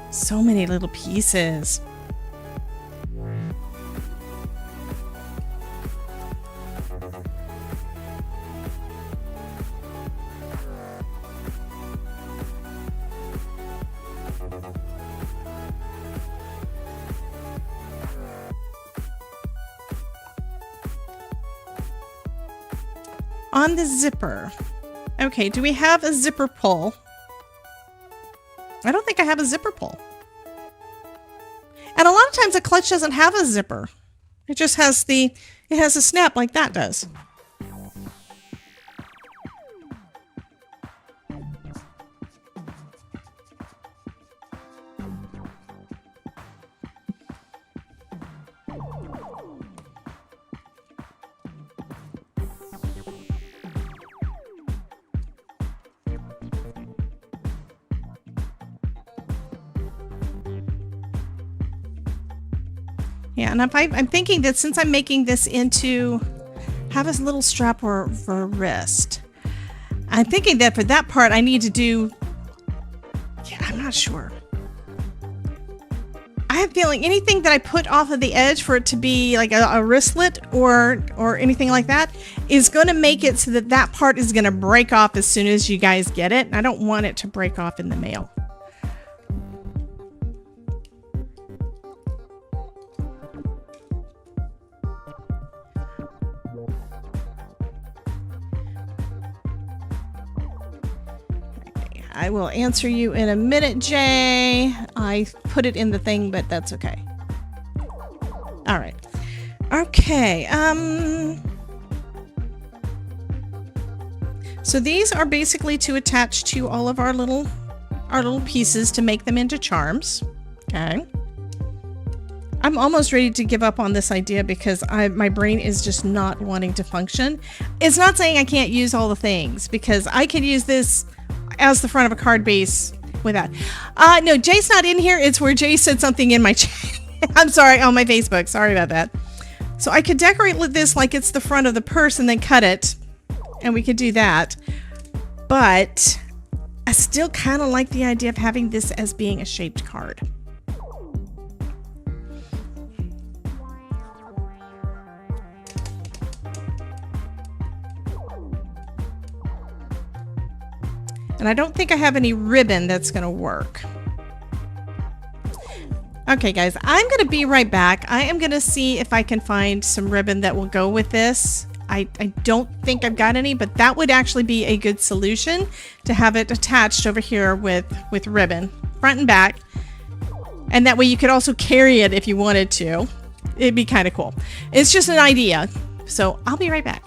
So many little pieces. On the zipper. Okay, do we have a zipper pull? I don't think I have a zipper pull. And a lot of times a clutch doesn't have a zipper. It just has it has a snap like that does. Yeah, and I'm thinking that since I'm making this into, have a little strap for a wrist. I'm thinking that for that part I need to do, yeah, I'm not sure. I have a feeling anything that I put off of the edge for it to be like a wristlet or anything like that is going to make it so that that part is going to break off as soon as you guys get it. And I don't want it to break off in the mail. I will answer you in a minute, Jay. I put it in the thing, but that's okay. All right. Okay. So these are basically to attach to all of our little pieces to make them into charms. Okay. I'm almost ready to give up on this idea because my brain is just not wanting to function. It's not saying I can't use all the things, because I can use this as the front of a card base with that. No, Jay's not in here. It's where Jay said something in my chat. I'm sorry, on my Facebook. Sorry about that. So I could decorate this like it's the front of the purse and then cut it. And we could do that. But I still kind of like the idea of having this as being a shaped card. And I don't think I have any ribbon that's going to work. Okay, guys, I'm going to be right back. I am going to see if I can find some ribbon that will go with this. I don't think I've got any, but that would actually be a good solution to have it attached over here with ribbon, front and back. And that way you could also carry it if you wanted to. It'd be kind of cool. It's just an idea. So I'll be right back.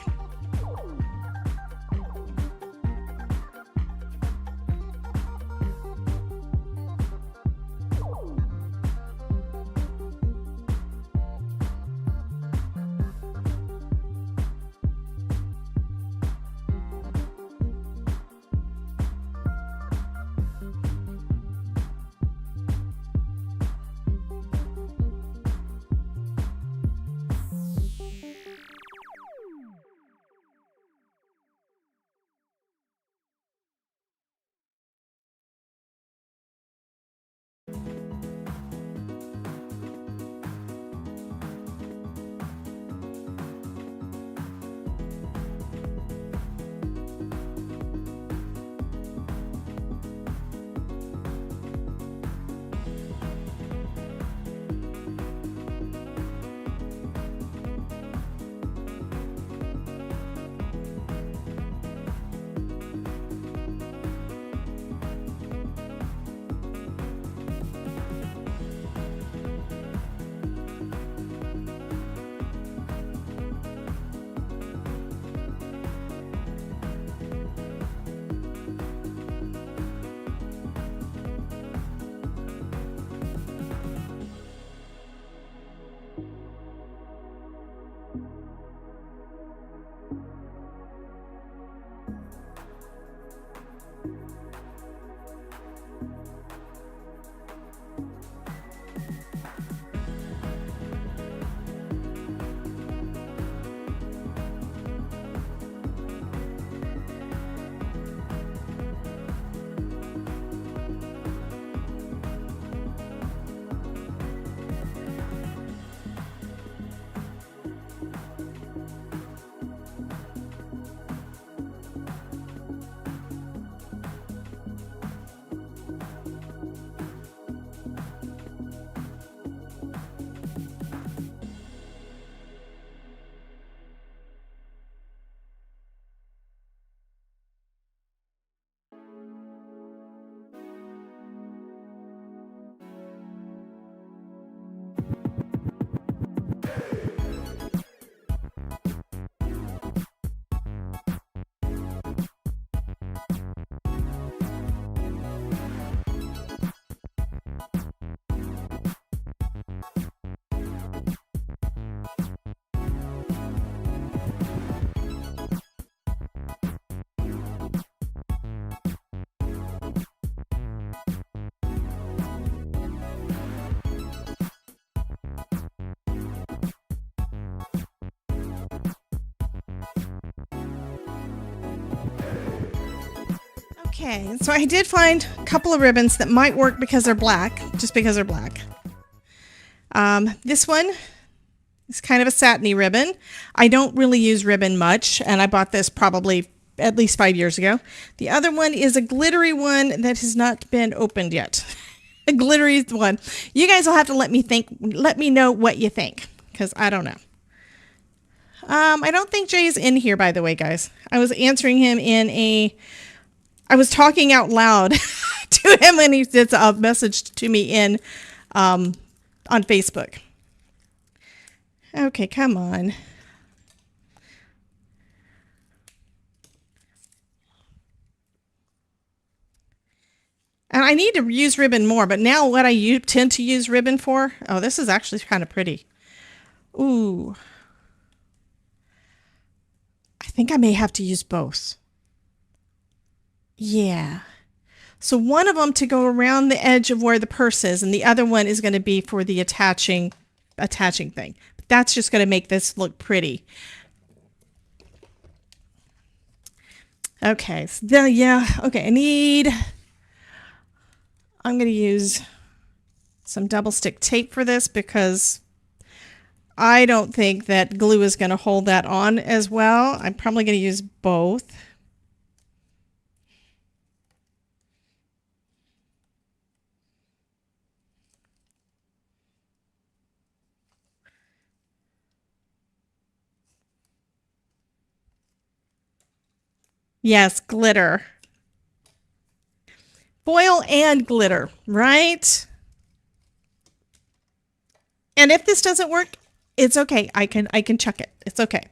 Okay, so I did find a couple of ribbons that might work because they're black, just because they're black. This one is kind of a satiny ribbon. I don't really use ribbon much, and I bought this probably at least 5 years ago. The other one is a glittery one that has not been opened yet. A glittery one. You guys will have to let me know what you think, because I don't know. I don't think Jay's in here, by the way, guys. I was answering him I was talking out loud to him when he did a message to me on Facebook. Okay, come on. And I need to use ribbon more, but now what I tend to use ribbon for, oh, this is actually kind of pretty. Ooh. I think I may have to use both. Yeah. So one of them to go around the edge of where the purse is, and the other one is going to be for the attaching thing. But that's just going to make this look pretty. Okay. So then, yeah. Okay. I'm going to use some double stick tape for this because I don't think that glue is going to hold that on as well. I'm probably going to use both. Yes, glitter. Foil and glitter, right? And if this doesn't work, it's okay. I can chuck it. It's okay.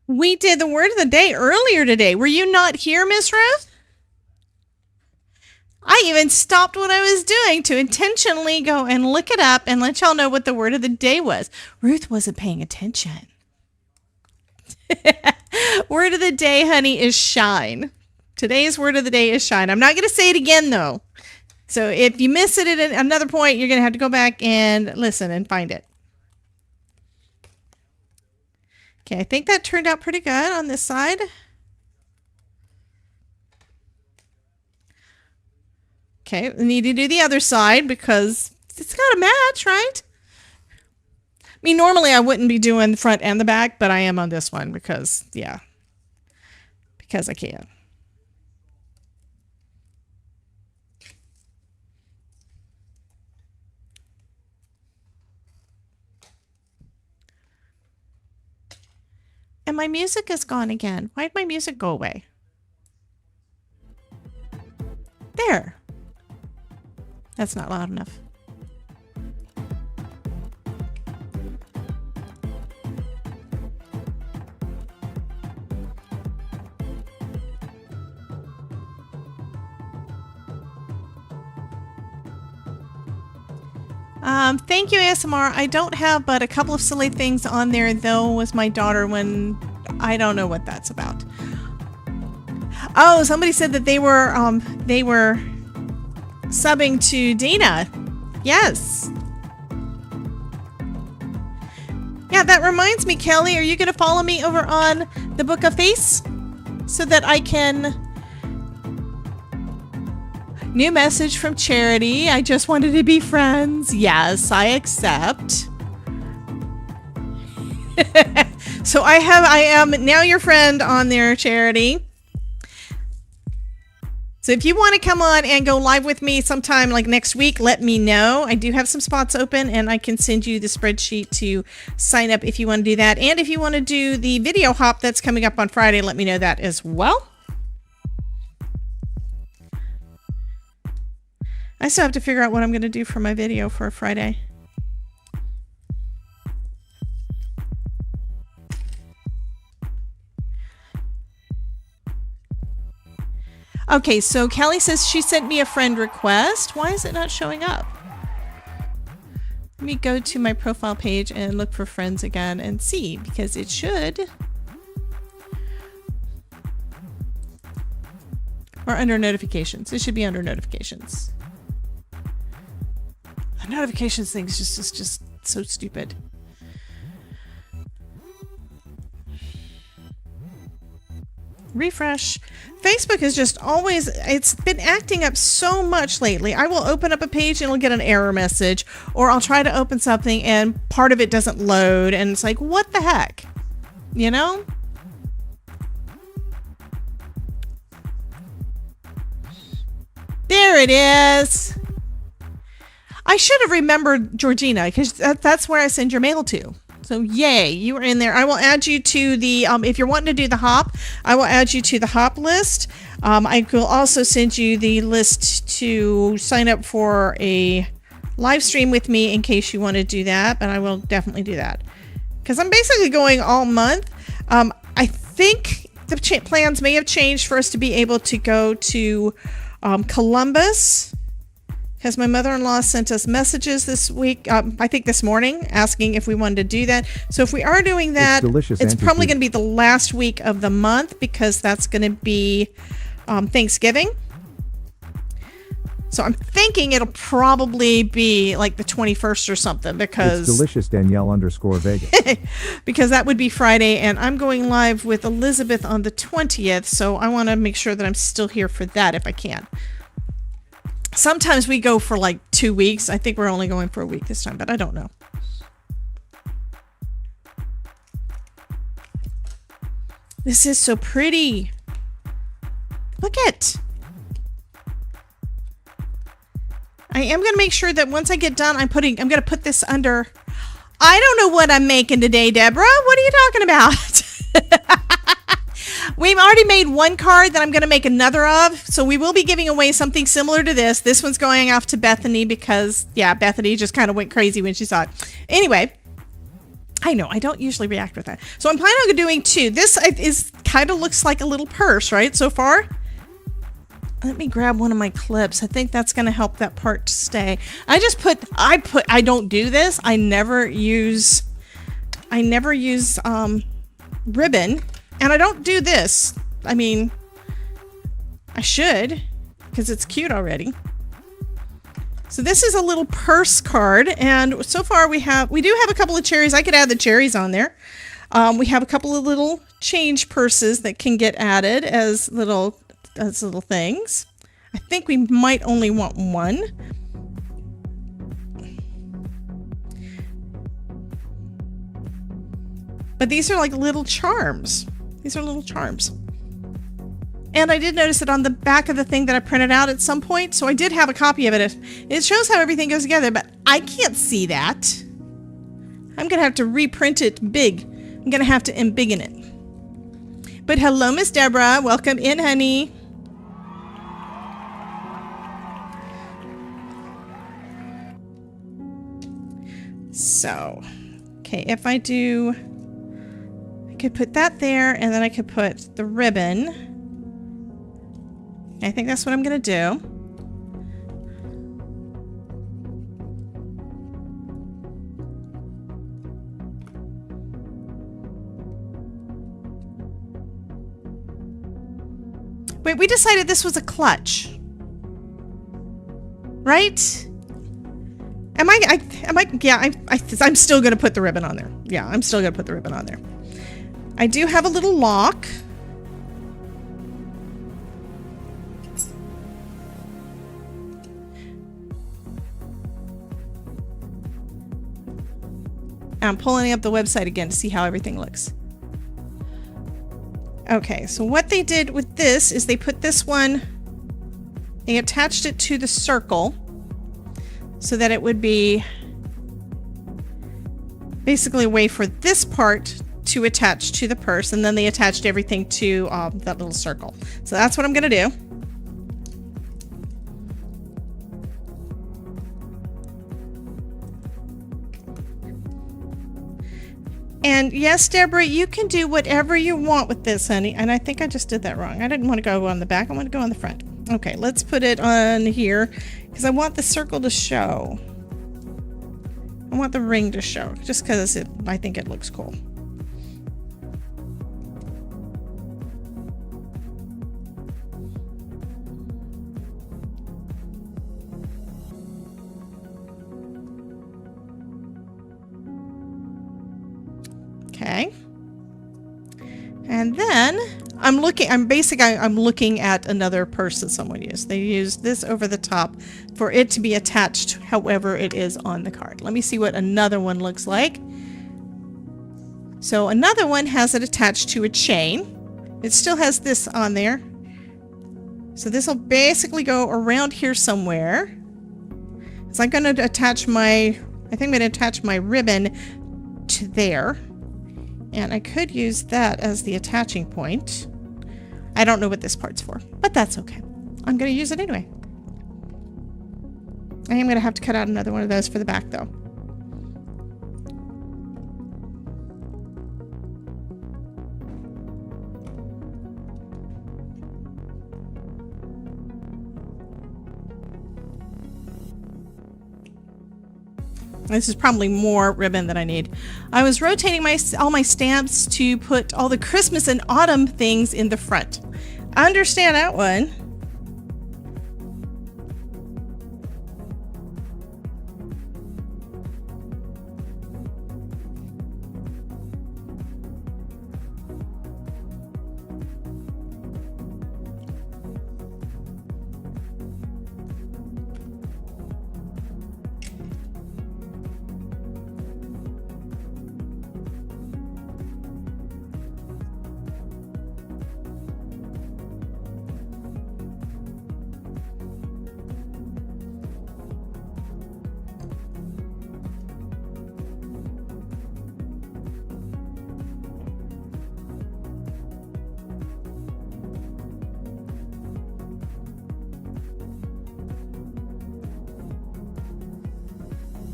We did the word of the day earlier today. Were you not here, Miss Ruth? I even stopped what I was doing to intentionally go and look it up and let y'all know what the word of the day was. Ruth wasn't paying attention. Word of the day, honey, is shine. Today's word of the day is shine. I'm not going to say it again, though. So if you miss it at another point, you're going to have to go back and listen and find it. Okay, I think that turned out pretty good on this side. Okay, we need to do the other side because it's got to match, right? I mean, normally I wouldn't be doing the front and the back, but I am on this one because, yeah, because I can. And my music is gone again. Why did my music go away? There. That's not loud enough. Thank you, ASMR. I don't have but a couple of silly things on there, though, with my daughter when I don't know what that's about. Oh, somebody said that they were subbing to Dina. Yes. Yeah, that reminds me, Kelly, are you going to follow me over on the Book of Face so that I can... New message from Charity. I just wanted to be friends. Yes, I accept. So I am now your friend on there, Charity. So if you want to come on and go live with me sometime like next week, let me know. I do have some spots open and I can send you the spreadsheet to sign up if you want to do that. And if you want to do the video hop that's coming up on Friday, let me know that as well. I still have to figure out what I'm going to do for my video for Friday. Okay, so Kelly says she sent me a friend request. Why is it not showing up? Let me go to my profile page and look for friends again and see, because it should. Or under notifications. It should be under notifications. The notifications thing is just so stupid. Refresh. Facebook is just always, it's been acting up so much lately. I will open up a page and it'll get an error message, or I'll try to open something and part of it doesn't load and it's like, what the heck? You know? There it is. I should have remembered Georgina, because that's where I send your mail to. So yay, you are in there. I will add you to the, if you're wanting to do the hop, I will add you to the hop list. I will also send you the list to sign up for a live stream with me in case you want to do that, but I will definitely do that. Because I'm basically going all month. I think the plans may have changed for us to be able to go to Columbus. Because my mother-in-law sent us messages this week, I think this morning, asking if we wanted to do that. So if we are doing that, it's probably going to be the last week of the month, because that's going to be Thanksgiving. So I'm thinking it'll probably be like the 21st or something, because... It's delicious, Danielle_Vega. Because that would be Friday, and I'm going live with Elizabeth on the 20th, so I want to make sure that I'm still here for that if I can. Sometimes we go for like 2 weeks. I think we're only going for a week this time, but I don't know. This is so pretty. Look it. I am going to make sure that once I get done, I'm going to put this under. I don't know what I'm making today, Deborah. What are you talking about? We've already made one card that I'm going to make another of. So we will be giving away something similar to this. This one's going off to Bethany because, yeah, Bethany just kind of went crazy when she saw it. Anyway, I know I don't usually react with that. So I'm planning on doing two. This is kind of looks like a little purse, right? So far. Let me grab one of my clips. I think that's going to help that part to stay. I don't do this. I never use ribbon. And I don't do this. I mean, I should, because it's cute already. So this is a little purse card, and so far we do have a couple of cherries. I could add the cherries on there. We have a couple of little change purses that can get added as little things. I think we might only want one. But these are like little charms. These are little charms. And I did notice it on the back of the thing that I printed out at some point. So I did have a copy of it. It shows how everything goes together, but I can't see that. I'm going to have to reprint it big. I'm going to have to embiggen it. But hello, Miss Deborah. Welcome in, honey. So, okay, if I do... I could put that there, and then I could put the ribbon. I think that's what I'm going to do. Wait, we decided this was a clutch. Right? I'm still going to put the ribbon on there. Yeah, I'm still going to put the ribbon on there. I do have a little lock. I'm pulling up the website again to see how everything looks. Okay, so what they did with this is they put this one, they attached it to the circle so that it would be basically a way for this part to attach to the purse, and then they attached everything to that little circle. So that's what I'm going to do. And yes, Deborah, you can do whatever you want with this, honey. And I think I just did that wrong. I didn't want to go on the back. I want to go on the front. Okay, let's put it on here because I want the circle to show. I want the ring to show just because I think it looks cool. Okay. And then I'm looking at another purse that someone used. They used this over the top for it to be attached however it is on the card. Let me see what another one looks like. So another one has it attached to a chain. It still has this on there. So this will basically go around here somewhere. So I'm going to attach my ribbon to there. And I could use that as the attaching point. I don't know what this part's for, but that's okay. I'm going to use it anyway. I am going to have to cut out another one of those for the back, though. This is probably more ribbon than I need. I was rotating all my stamps to put all the Christmas and autumn things in the front. I understand that one.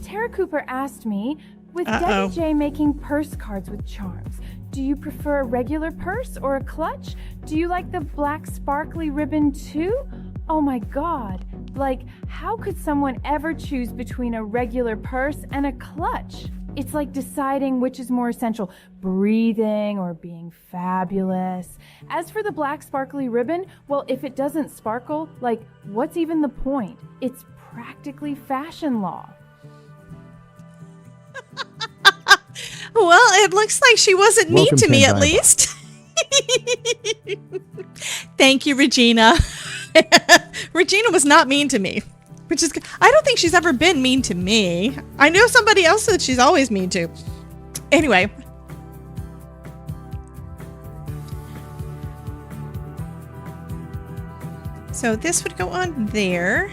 Tara Cooper asked me, with Debbie J making purse cards with charms, do you prefer a regular purse or a clutch? Do you like the black sparkly ribbon too? Oh my god, like how could someone ever choose between a regular purse and a clutch? It's like deciding which is more essential, breathing or being fabulous. As for the black sparkly ribbon, well, if it doesn't sparkle, like what's even the point? It's practically fashion law. Well, it looks like she wasn't mean to me, at least. Thank you, Regina. Regina was not mean to me, which is, I don't think she's ever been mean to me. I know somebody else that she's always mean to. Anyway. So this would go on there.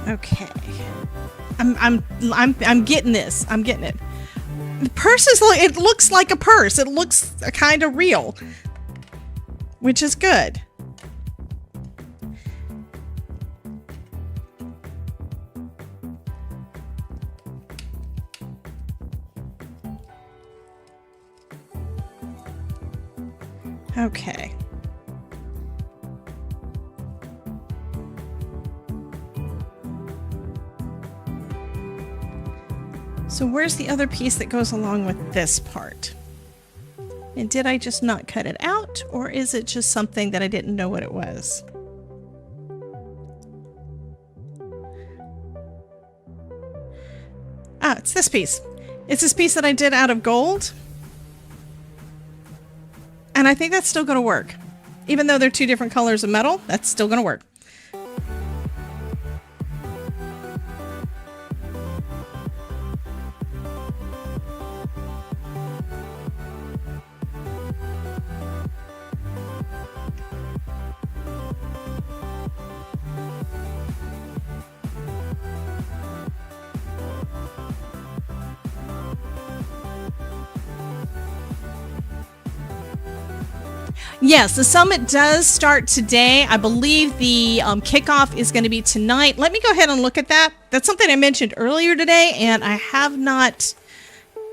Okay. I'm getting this. I'm getting it. The purse it looks like a purse. It looks kind of real, which is good. Okay. So where's the other piece that goes along with this part? And did I just not cut it out, or is it just something that I didn't know what it was? Ah, it's this piece. It's this piece that I did out of gold. And I think that's still going to work. Even though they're two different colors of metal, that's still going to work. Yes, the summit does start today. I believe the kickoff is going to be tonight. Let me go ahead and look at that. That's something I mentioned earlier today, and I have not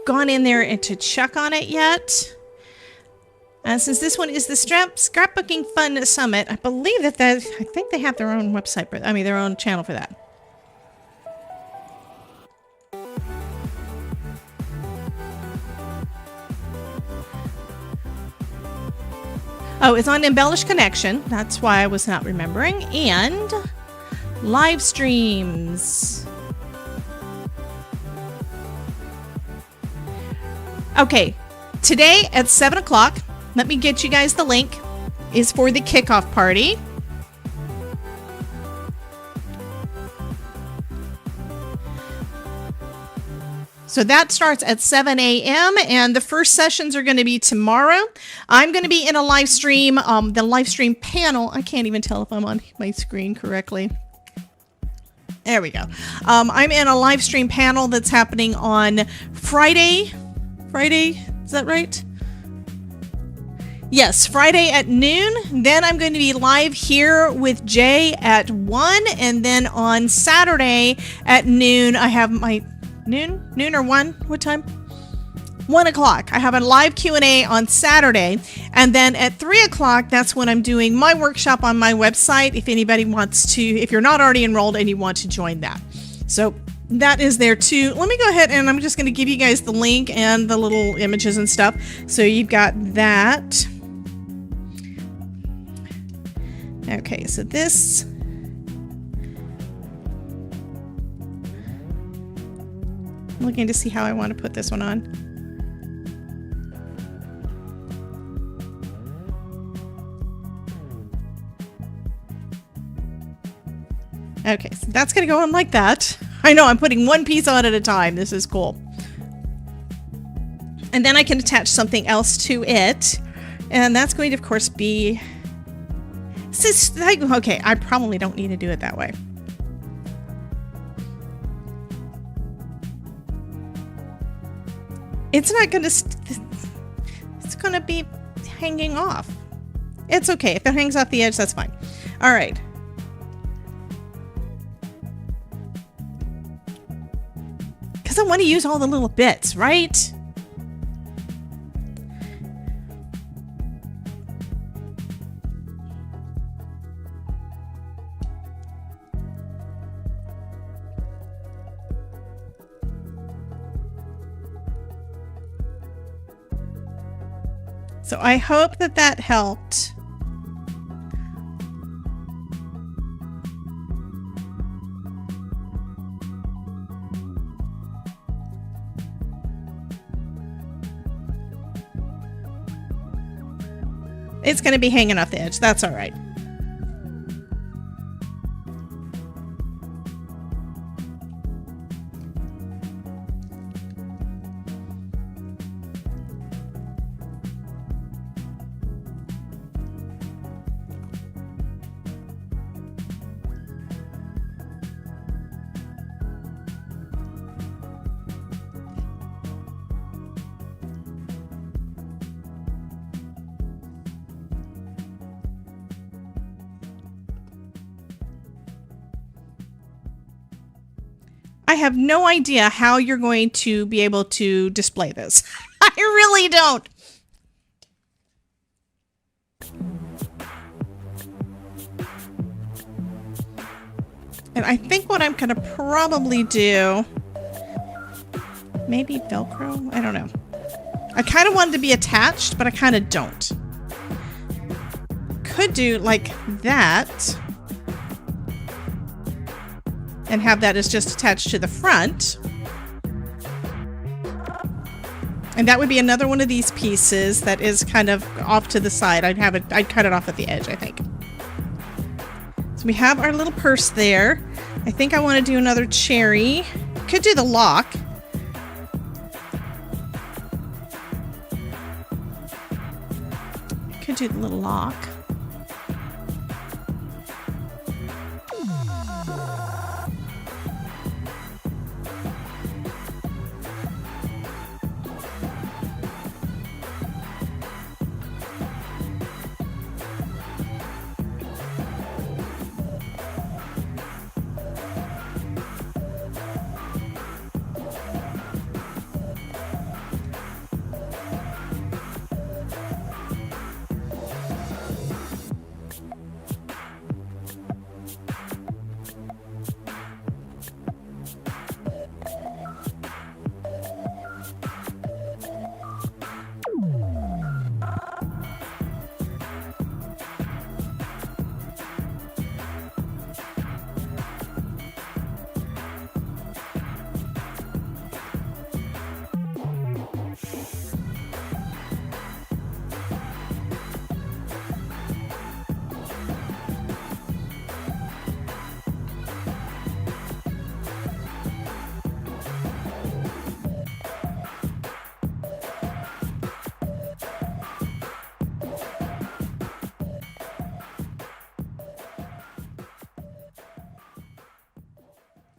gone in there and to check on it yet. Since this one is the Scrapbooking Fun Summit, I believe I think they have their own website, their own channel for that. Oh, it's on Embellish Connection. That's why I was not remembering. And live streams. Okay, today at 7 o'clock, let me get you guys the link, is for the kickoff party. So that starts at 7 a.m. and the first sessions are going to be tomorrow. I'm going to be in a live stream, the live stream panel. I can't even tell if I'm on my screen correctly. There we go. I'm in a live stream panel that's happening on Friday. Friday, is that right? Yes, Friday at noon. Then I'm going to be live here with Jay at 1. And then on Saturday at noon, I have my... Noon or 1? What time? 1 o'clock. I have a live Q&A on Saturday. And then at 3 o'clock, that's when I'm doing my workshop on my website. If anybody wants to, if you're not already enrolled and you want to join that. So that is there too. Let me go ahead and I'm just going to give you guys the link and the little images and stuff. So you've got that. Okay, so this... I'm looking to see how I want to put this one on. Okay, so that's going to go on like that. I know, I'm putting one piece on at a time. This is cool. And then I can attach something else to it. And that's going to, of course, be... Okay, I probably don't need to do it that way. It's not going to... It's going to be hanging off. It's okay. If it hangs off the edge, that's fine. All right. Because I want to use all the little bits, right? So I hope that that helped. It's going to be hanging off the edge. That's all right. I have no idea how you're going to be able to display this. I really don't. And I think what I'm going to probably do, maybe Velcro? I don't know. I kind of wanted to be attached, but I kind of don't. Could do like that. And have that as just attached to the front. And that would be another one of these pieces that is kind of off to the side. I'd cut it off at the edge, I think. So we have our little purse there. I think I want to do another cherry. Could do the lock. Could do the little lock.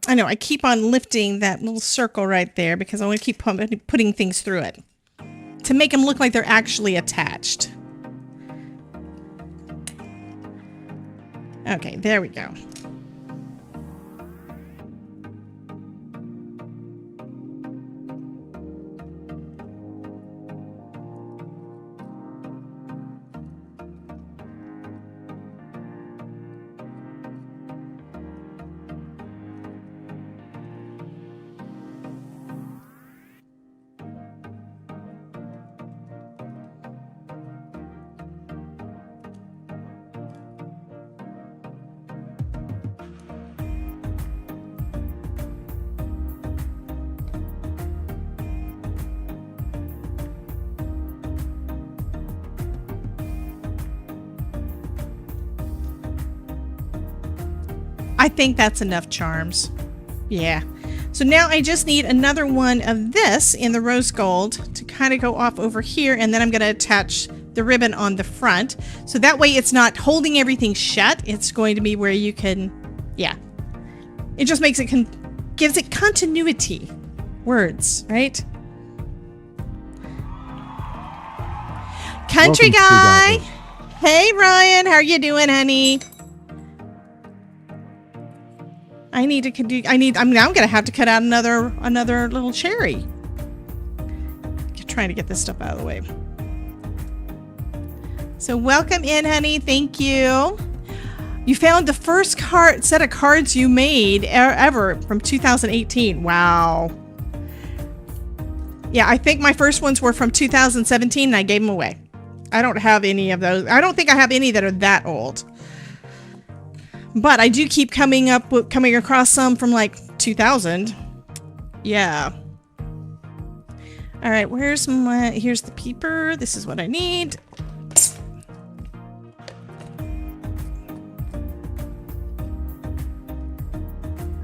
I know, I keep on lifting that little circle right there because I want to keep putting things through it to make them look like they're actually attached. Okay, there we go. I think that's enough charms. Yeah. So now I just need another one of this in the rose gold to kind of go off over here, and then I'm going to attach the ribbon on the front. So that way it's not holding everything shut. It's going to be where you can, yeah. It just makes it, gives it continuity. Words, right? Country Welcome, guy. Sue. Hey Ryan, how are you doing, honey? I'm now gonna have to cut out another little cherry. Trying to get this stuff out of the way. So welcome in, honey. Thank you. You found the first set of cards you made ever from 2018. Wow. Yeah, I think my first ones were from 2017 and I gave them away. I don't have any of those. I don't think I have any that are that old. But I do keep coming across some from like 2000. Yeah. All right, here's the peeper. This is what I need.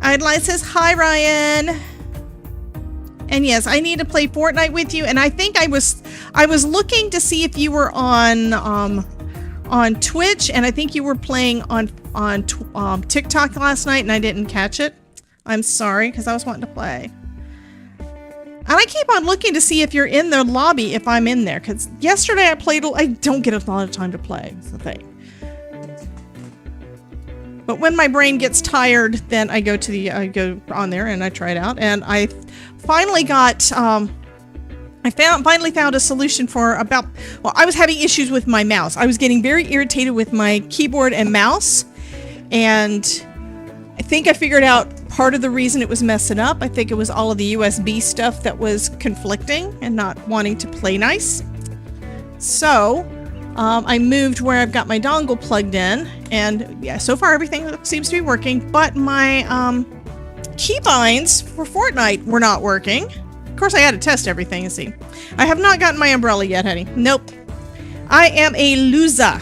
Idolize says, hi, Ryan. And yes, I need to play Fortnite with you. And I think I was looking to see if you were on Twitch, and I think you were playing on TikTok last night, and I didn't catch it. I'm sorry, because I was wanting to play. And I keep on looking to see if you're in the lobby, if I'm in there, because yesterday I played. I don't get a lot of time to play. It's the thing. But when my brain gets tired, then I go on there and I try it out. And I finally got, finally found a solution for I was having issues with my mouse. I was getting very irritated with my keyboard and mouse. And I think I figured out part of the reason it was messing up. I think it was all of the USB stuff that was conflicting and not wanting to play nice. So I moved where I've got my dongle plugged in, and yeah, so far everything seems to be working, but my keybinds for Fortnite were not working. Of course, I had to test everything and see. I have not gotten my umbrella yet, honey. Nope. I am a loser.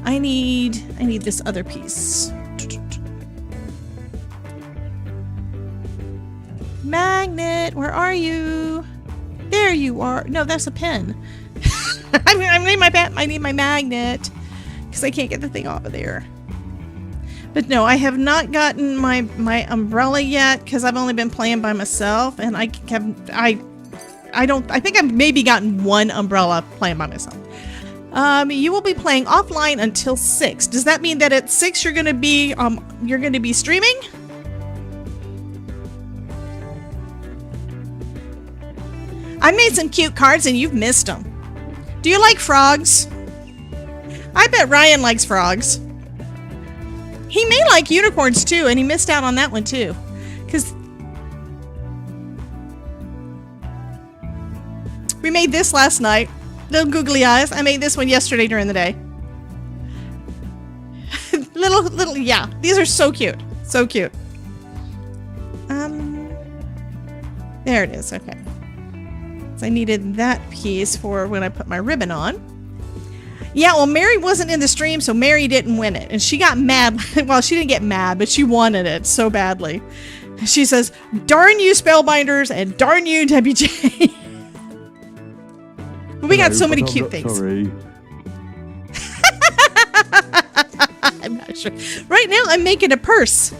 I need this other piece. Magnet, where are you? There you are. No, that's a pen. I need my magnet because I can't get the thing off of there. But no, I have not gotten my umbrella yet because I've only been playing by myself, and I think I've maybe gotten one umbrella playing by myself. You will be playing offline until 6. Does that mean that at 6 you're gonna be streaming? I made some cute cards and you've missed them. Do you like frogs? I bet Ryan likes frogs. He may like unicorns too, and he missed out on that one too. Because we made this last night. Little googly eyes. I made this one yesterday during the day. little, yeah. These are so cute. So cute. There it is. Okay. So I needed that piece for when I put my ribbon on. Yeah, well, Mary wasn't in the stream, so Mary didn't win it. And she got mad. Well, she didn't get mad, but she wanted it so badly. She says, darn you, Spellbinders, and darn you, WJ. But we got so many cute things. Sorry. I'm not sure. Right now, I'm making a purse.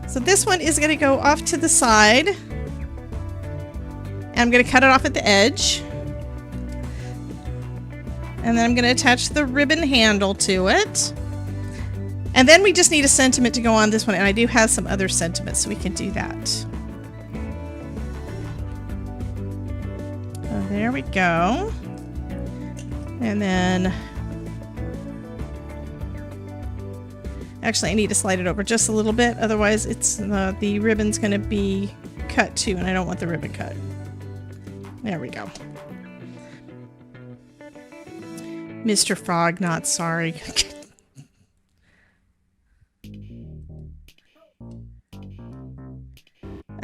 So this one is going to go off to the side. And I'm going to cut it off at the edge. And then I'm going to attach the ribbon handle to it. And then we just need a sentiment to go on this one. And I do have some other sentiments, so we can do that. So there we go. And then... Actually, I need to slide it over just a little bit. Otherwise, the ribbon's going to be cut too, and I don't want the ribbon cut. There we go. Mr. Frog, not sorry.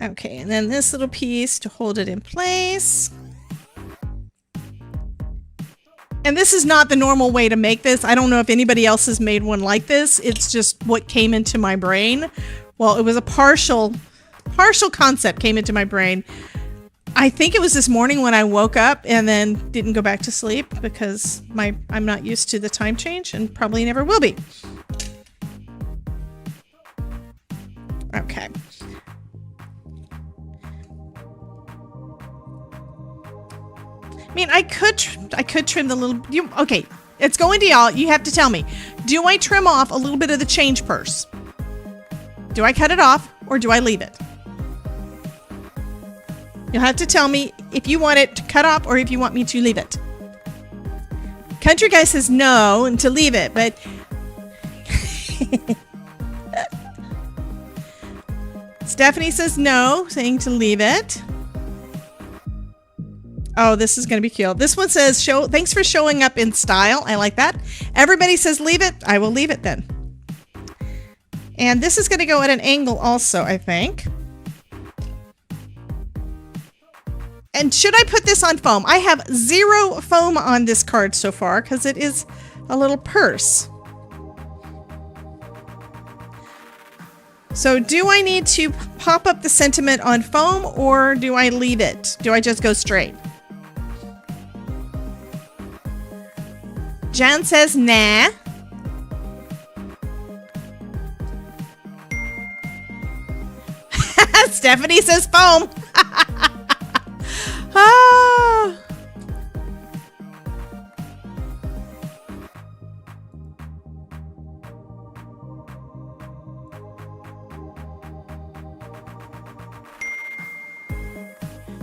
Okay, and then this little piece to hold it in place. And this is not the normal way to make this. I don't know if anybody else has made one like this. It's just what came into my brain. Well, it was a partial concept came into my brain. I think it was this morning when I woke up and then didn't go back to sleep because I'm not used to the time change and probably never will be. Okay. I mean, I could trim the little... okay, it's going to y'all. You have to tell me. Do I trim off a little bit of the change purse? Do I cut it off or do I leave it? You'll have to tell me if you want it to cut off or if you want me to leave it. Country Guy says no and to leave it, but... Stephanie says no, saying to leave it. Oh, this is going to be cute. This one says, thanks for showing up in style. I like that. Everybody says leave it. I will leave it then. And this is going to go at an angle also, I think. And should I put this on foam? I have 0 foam on this card so far because it is a little purse. So do I need to pop up the sentiment on foam or do I leave it? Do I just go straight? Jan says nah. Stephanie says foam. Ah.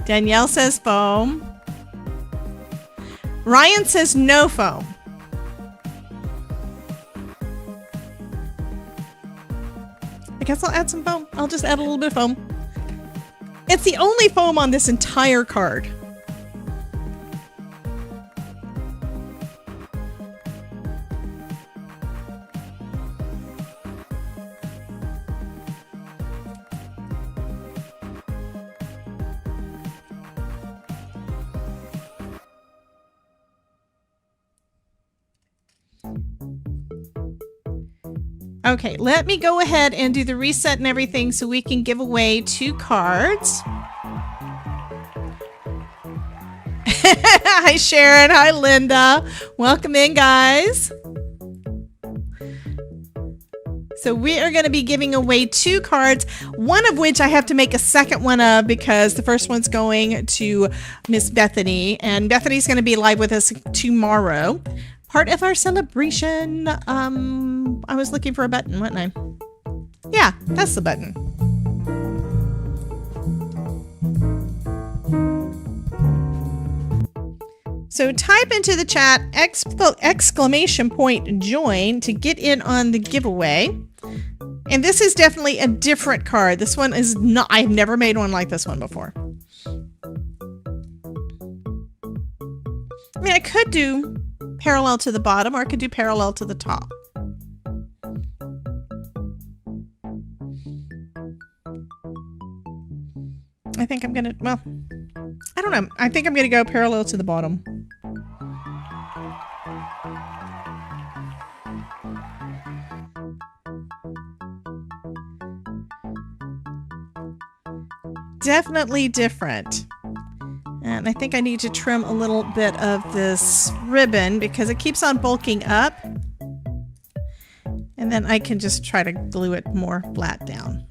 Danielle says foam. Ryan says no foam. I guess I'll add some foam. I'll just add a little bit of foam. It's the only foam on this entire card. Okay, let me go ahead and do the reset and everything so we can give away 2 cards. Hi, Sharon. Hi, Linda. Welcome in, guys. So we are going to be giving away 2 cards, one of which I have to make a second one of because the first one's going to Miss Bethany, and Bethany's going to be live with us tomorrow. Part of our celebration. I was looking for a button, wasn't I? Yeah, that's the button. So type into the chat exclamation point join to get in on the giveaway. And this is definitely a different card. This one is not, I've never made one like this one before. I mean, I could do parallel to the bottom, or I could do parallel to the top. I think I'm gonna, well, I don't know. I think I'm gonna go parallel to the bottom. Definitely different. And I think I need to trim a little bit of this ribbon because it keeps on bulking up. And then I can just try to glue it more flat down.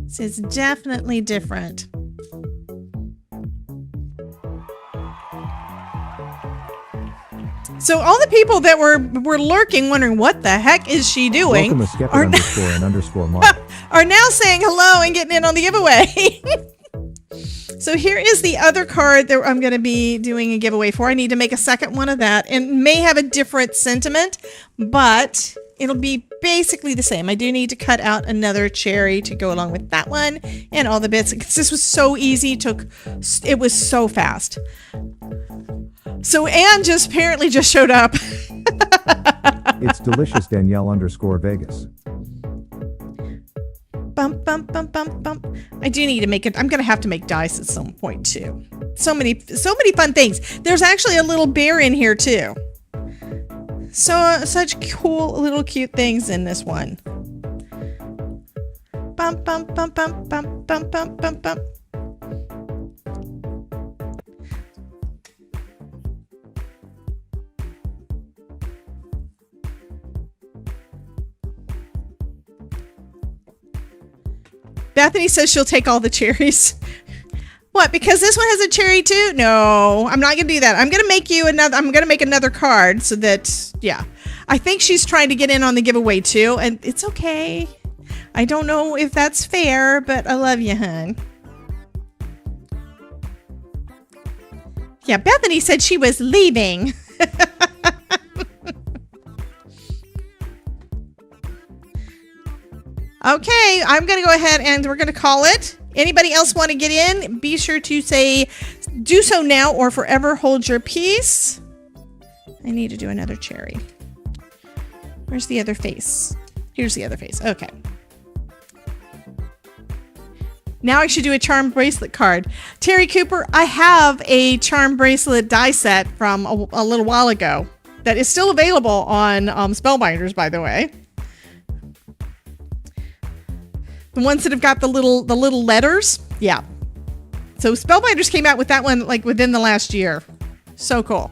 So it's definitely different. So all the people that were lurking, wondering what the heck is she doing, Welcome to Skeptic underscore and underscore Mark. are now saying hello and getting in on the giveaway. So here is the other card that I'm going to be doing a giveaway for. I need to make a second one of that, and may have a different sentiment, but it'll be basically the same. I do need to cut out another cherry to go along with that one and all the bits. This was so easy. It was so fast. So Anne apparently just showed up. It's delicious Danielle underscore Vegas. Bump, bump, bump, bump, bump. I do need to make it. I'm going to have to make dice at some point too. So many fun things. There's actually a little bear in here too. So such cool little cute things in this one. Bump, bump, bump, bump, bump, bump, bump, bump, bump. Bethany says she'll take all the cherries. What? Because this one has a cherry too? No, I'm not gonna do that. I'm gonna make another card so that, yeah. I think she's trying to get in on the giveaway too, and it's okay. I don't know if that's fair, but I love you, hun. Yeah, Bethany said she was leaving. Okay, I'm going to go ahead and we're going to call it. Anybody else want to get in? Be sure to do so now or forever hold your peace. I need to do another cherry. Where's the other face? Here's the other face. Okay. Now I should do a charm bracelet card. Terry Cooper, I have a charm bracelet die set from a little while ago that is still available on Spellbinders, by the way. The ones that have got the little letters. Yeah. So Spellbinders came out with that one like within the last year. So cool.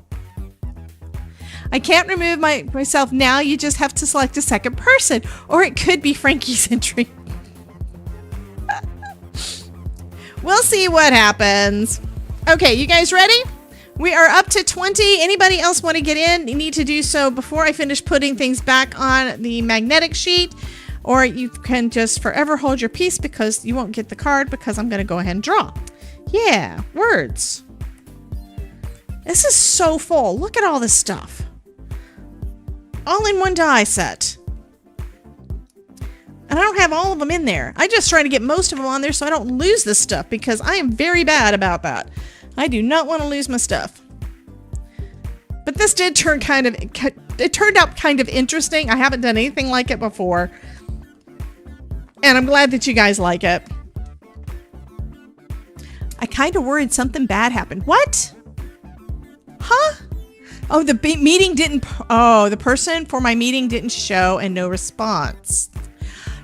I can't remove myself now. You just have to select a second person, or it could be Frankie's entry. We'll see what happens. Okay, you guys ready? We are up to 20. Anybody else want to get in? You need to do so before I finish putting things back on the magnetic sheet. or you can just forever hold your peace because you won't get the card because I'm going to go ahead and draw. Yeah, words. This is so full. Look at all this stuff. All in one die set. And I don't have all of them in there. I just try to get most of them on there so I don't lose this stuff because I am very bad about that. I do not want to lose my stuff. But this did turn it turned out kind of interesting. I haven't done anything like it before. And I'm glad that you guys like it. I kind of worried something bad happened. What? Huh? Oh, the meeting didn't... Oh, the person for my meeting didn't show and no response.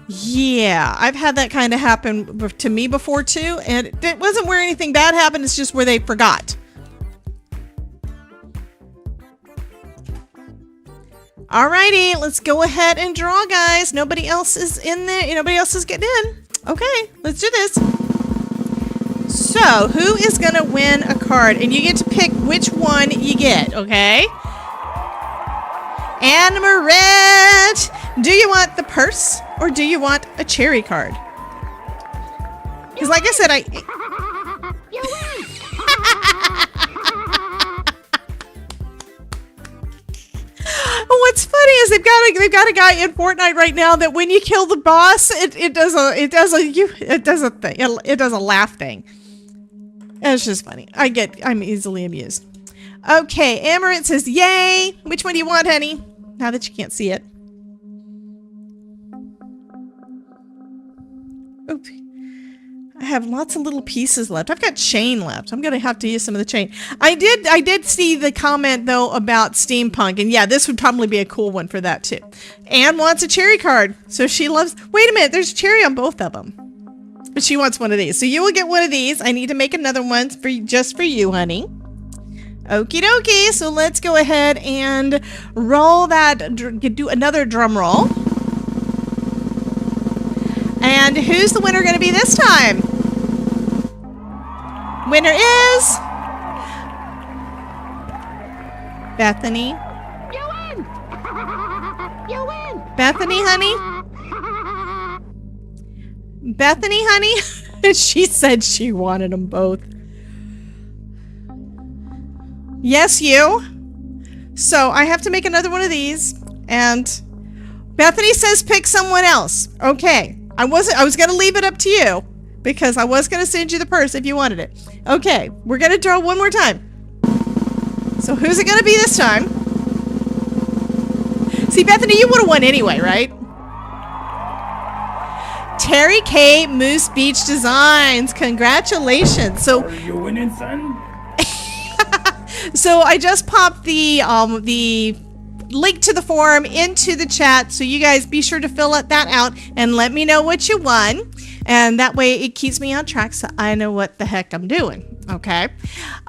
Yeah, I've had that kind of happen to me before too. And it wasn't where anything bad happened. It's just where they forgot. Alrighty, let's go ahead and draw, guys. Nobody else is in there. Nobody else is getting in. Okay, let's do this. So, who is going to win a card? And you get to pick which one you get, okay? Anna Maret, do you want the purse or do you want a cherry card? Because like I said, You win! What's funny is they've got a guy in Fortnite right now that when you kill the boss, it does a laugh thing. And it's just funny. I'm easily amused. Okay, Amaranth says yay. Which one do you want, honey? Now that you can't see it. Oop. I have lots of little pieces left. I've got chain left. I'm gonna have to use some of the chain. I did see the comment though about steampunk, and yeah, this would probably be a cool one for that too. Anne wants a cherry card, so she loves. Wait a minute, there's cherry on both of them, but she wants one of these. So you will get one of these. I need to make another one just for you, honey. Okie dokie. So let's go ahead and roll that. Do another drum roll. And who's the winner going to be this time? Winner is Bethany. You win! You win! Bethany, honey? Bethany, honey? She said she wanted them both. Yes, you. So I have to make another one of these. And Bethany says pick someone else. Okay. I was going to leave it up to you because I was going to send you the purse if you wanted it. Okay, we're going to draw one more time. So who's it going to be this time? See, Bethany, you would have won anyway, right? Terry K. Moose Beach Designs. Congratulations. So, are you winning, son? So I just popped the link to the forum into the chat, so you guys be sure to fill that out and let me know what you won, and that way it keeps me on track so I know what the heck I'm doing. Okay.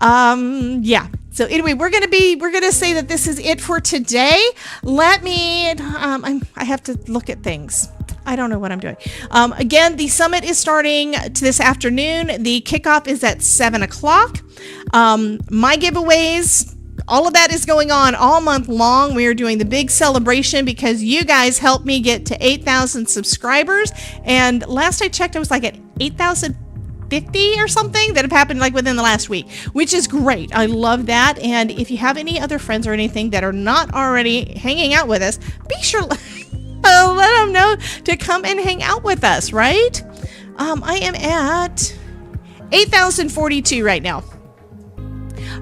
Yeah, so anyway, we're gonna say that this is it for today. Let me I have to look at things. I don't know what I'm doing. Again, the summit is starting this afternoon. The kickoff is at 7 o'clock. My giveaways, all of that is going on all month long. We are doing the big celebration because you guys helped me get to 8,000 subscribers. And last I checked, I was like at 8,050 or something that have happened like within the last week, which is great. I love that. And if you have any other friends or anything that are not already hanging out with us, be sure let them know to come and hang out with us, right? I am at 8,042 right now.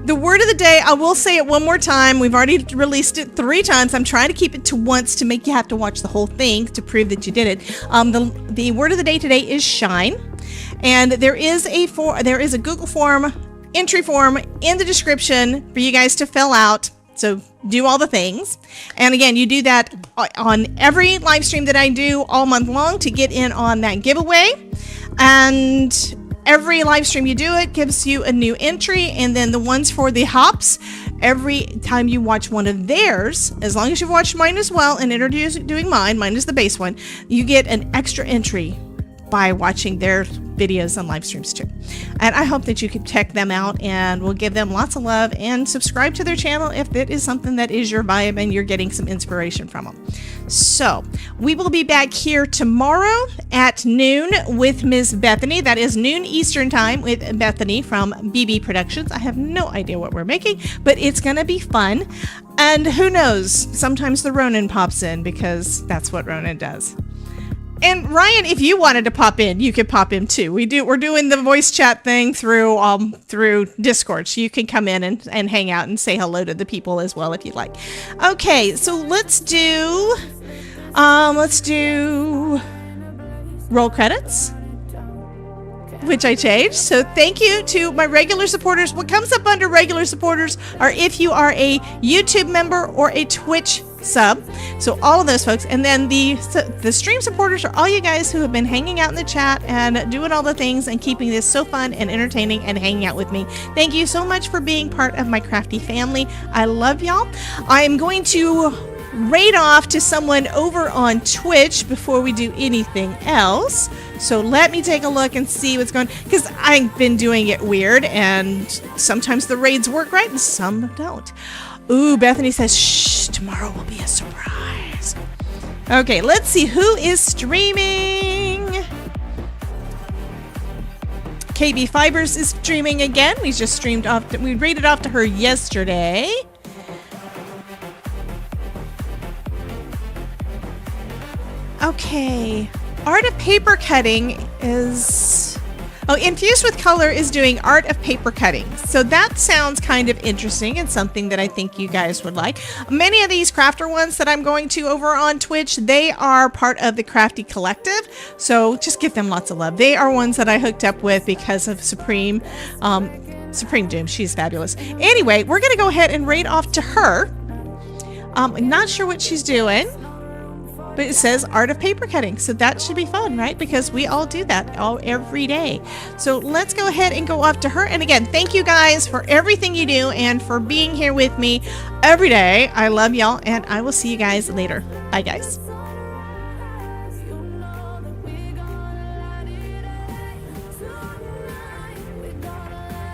The word of the day, I will say it one more time. We've already released it 3 times. I'm trying to keep it to once to make you have to watch the whole thing to prove that you did it. The word of the day today is shine. And there is a Google form, entry form in the description for you guys to fill out. So do all the things. And again, you do that on every live stream that I do all month long to get in on that giveaway. And every live stream you do it gives you a new entry, and then the ones for the hops, every time you watch one of theirs, as long as you've watched mine as well and introduced doing mine is the base one, you get an extra entry by watching their videos and live streams too. And I hope that you can check them out, and we'll give them lots of love and subscribe to their channel if it is something that is your vibe and you're getting some inspiration from them. So we will be back here tomorrow at noon with Ms. Bethany. That is noon Eastern time with Bethany from BB Productions. I have no idea what we're making, but it's going to be fun. And who knows, sometimes the Ronin pops in, because that's what Ronin does. And Ryan, if you wanted to pop in, you could pop in too. We're doing the voice chat thing through Discord, so you can come in and hang out and say hello to the people as well if you'd like. Okay, so let's do roll credits, which I changed. So thank you to my regular supporters. What comes up under regular supporters are if you are a YouTube member or a Twitch sub. So all of those folks. And then the stream supporters are all you guys who have been hanging out in the chat and doing all the things and keeping this so fun and entertaining and hanging out with me. Thank you so much for being part of my Crafty family. I love y'all. I am going to raid off to someone over on Twitch before we do anything else. So let me take a look and see what's going on, because I've been doing it weird, and sometimes the raids work right and some don't. Ooh, Bethany says, shh, tomorrow will be a surprise. Okay, let's see who is streaming. KB Fibers is streaming again. We just streamed off. We raided off to her yesterday. Okay, Art of Paper Cutting is... Oh, Infused with Color is doing Art of Paper Cutting. So that sounds kind of interesting and something that I think you guys would like. Many of these crafter ones that I'm going to over on Twitch, they are part of the Crafty Collective. So just give them lots of love. They are ones that I hooked up with because of Supreme Doom. She's fabulous. Anyway, we're going to go ahead and raid off to her. I'm not sure what she's doing, but it says Art of Paper Cutting, so that should be fun, right? Because we all do that every day. So let's go ahead and go off to her. And again, thank you guys for everything you do and for being here with me every day. I love y'all, and I will see you guys later. Bye, guys.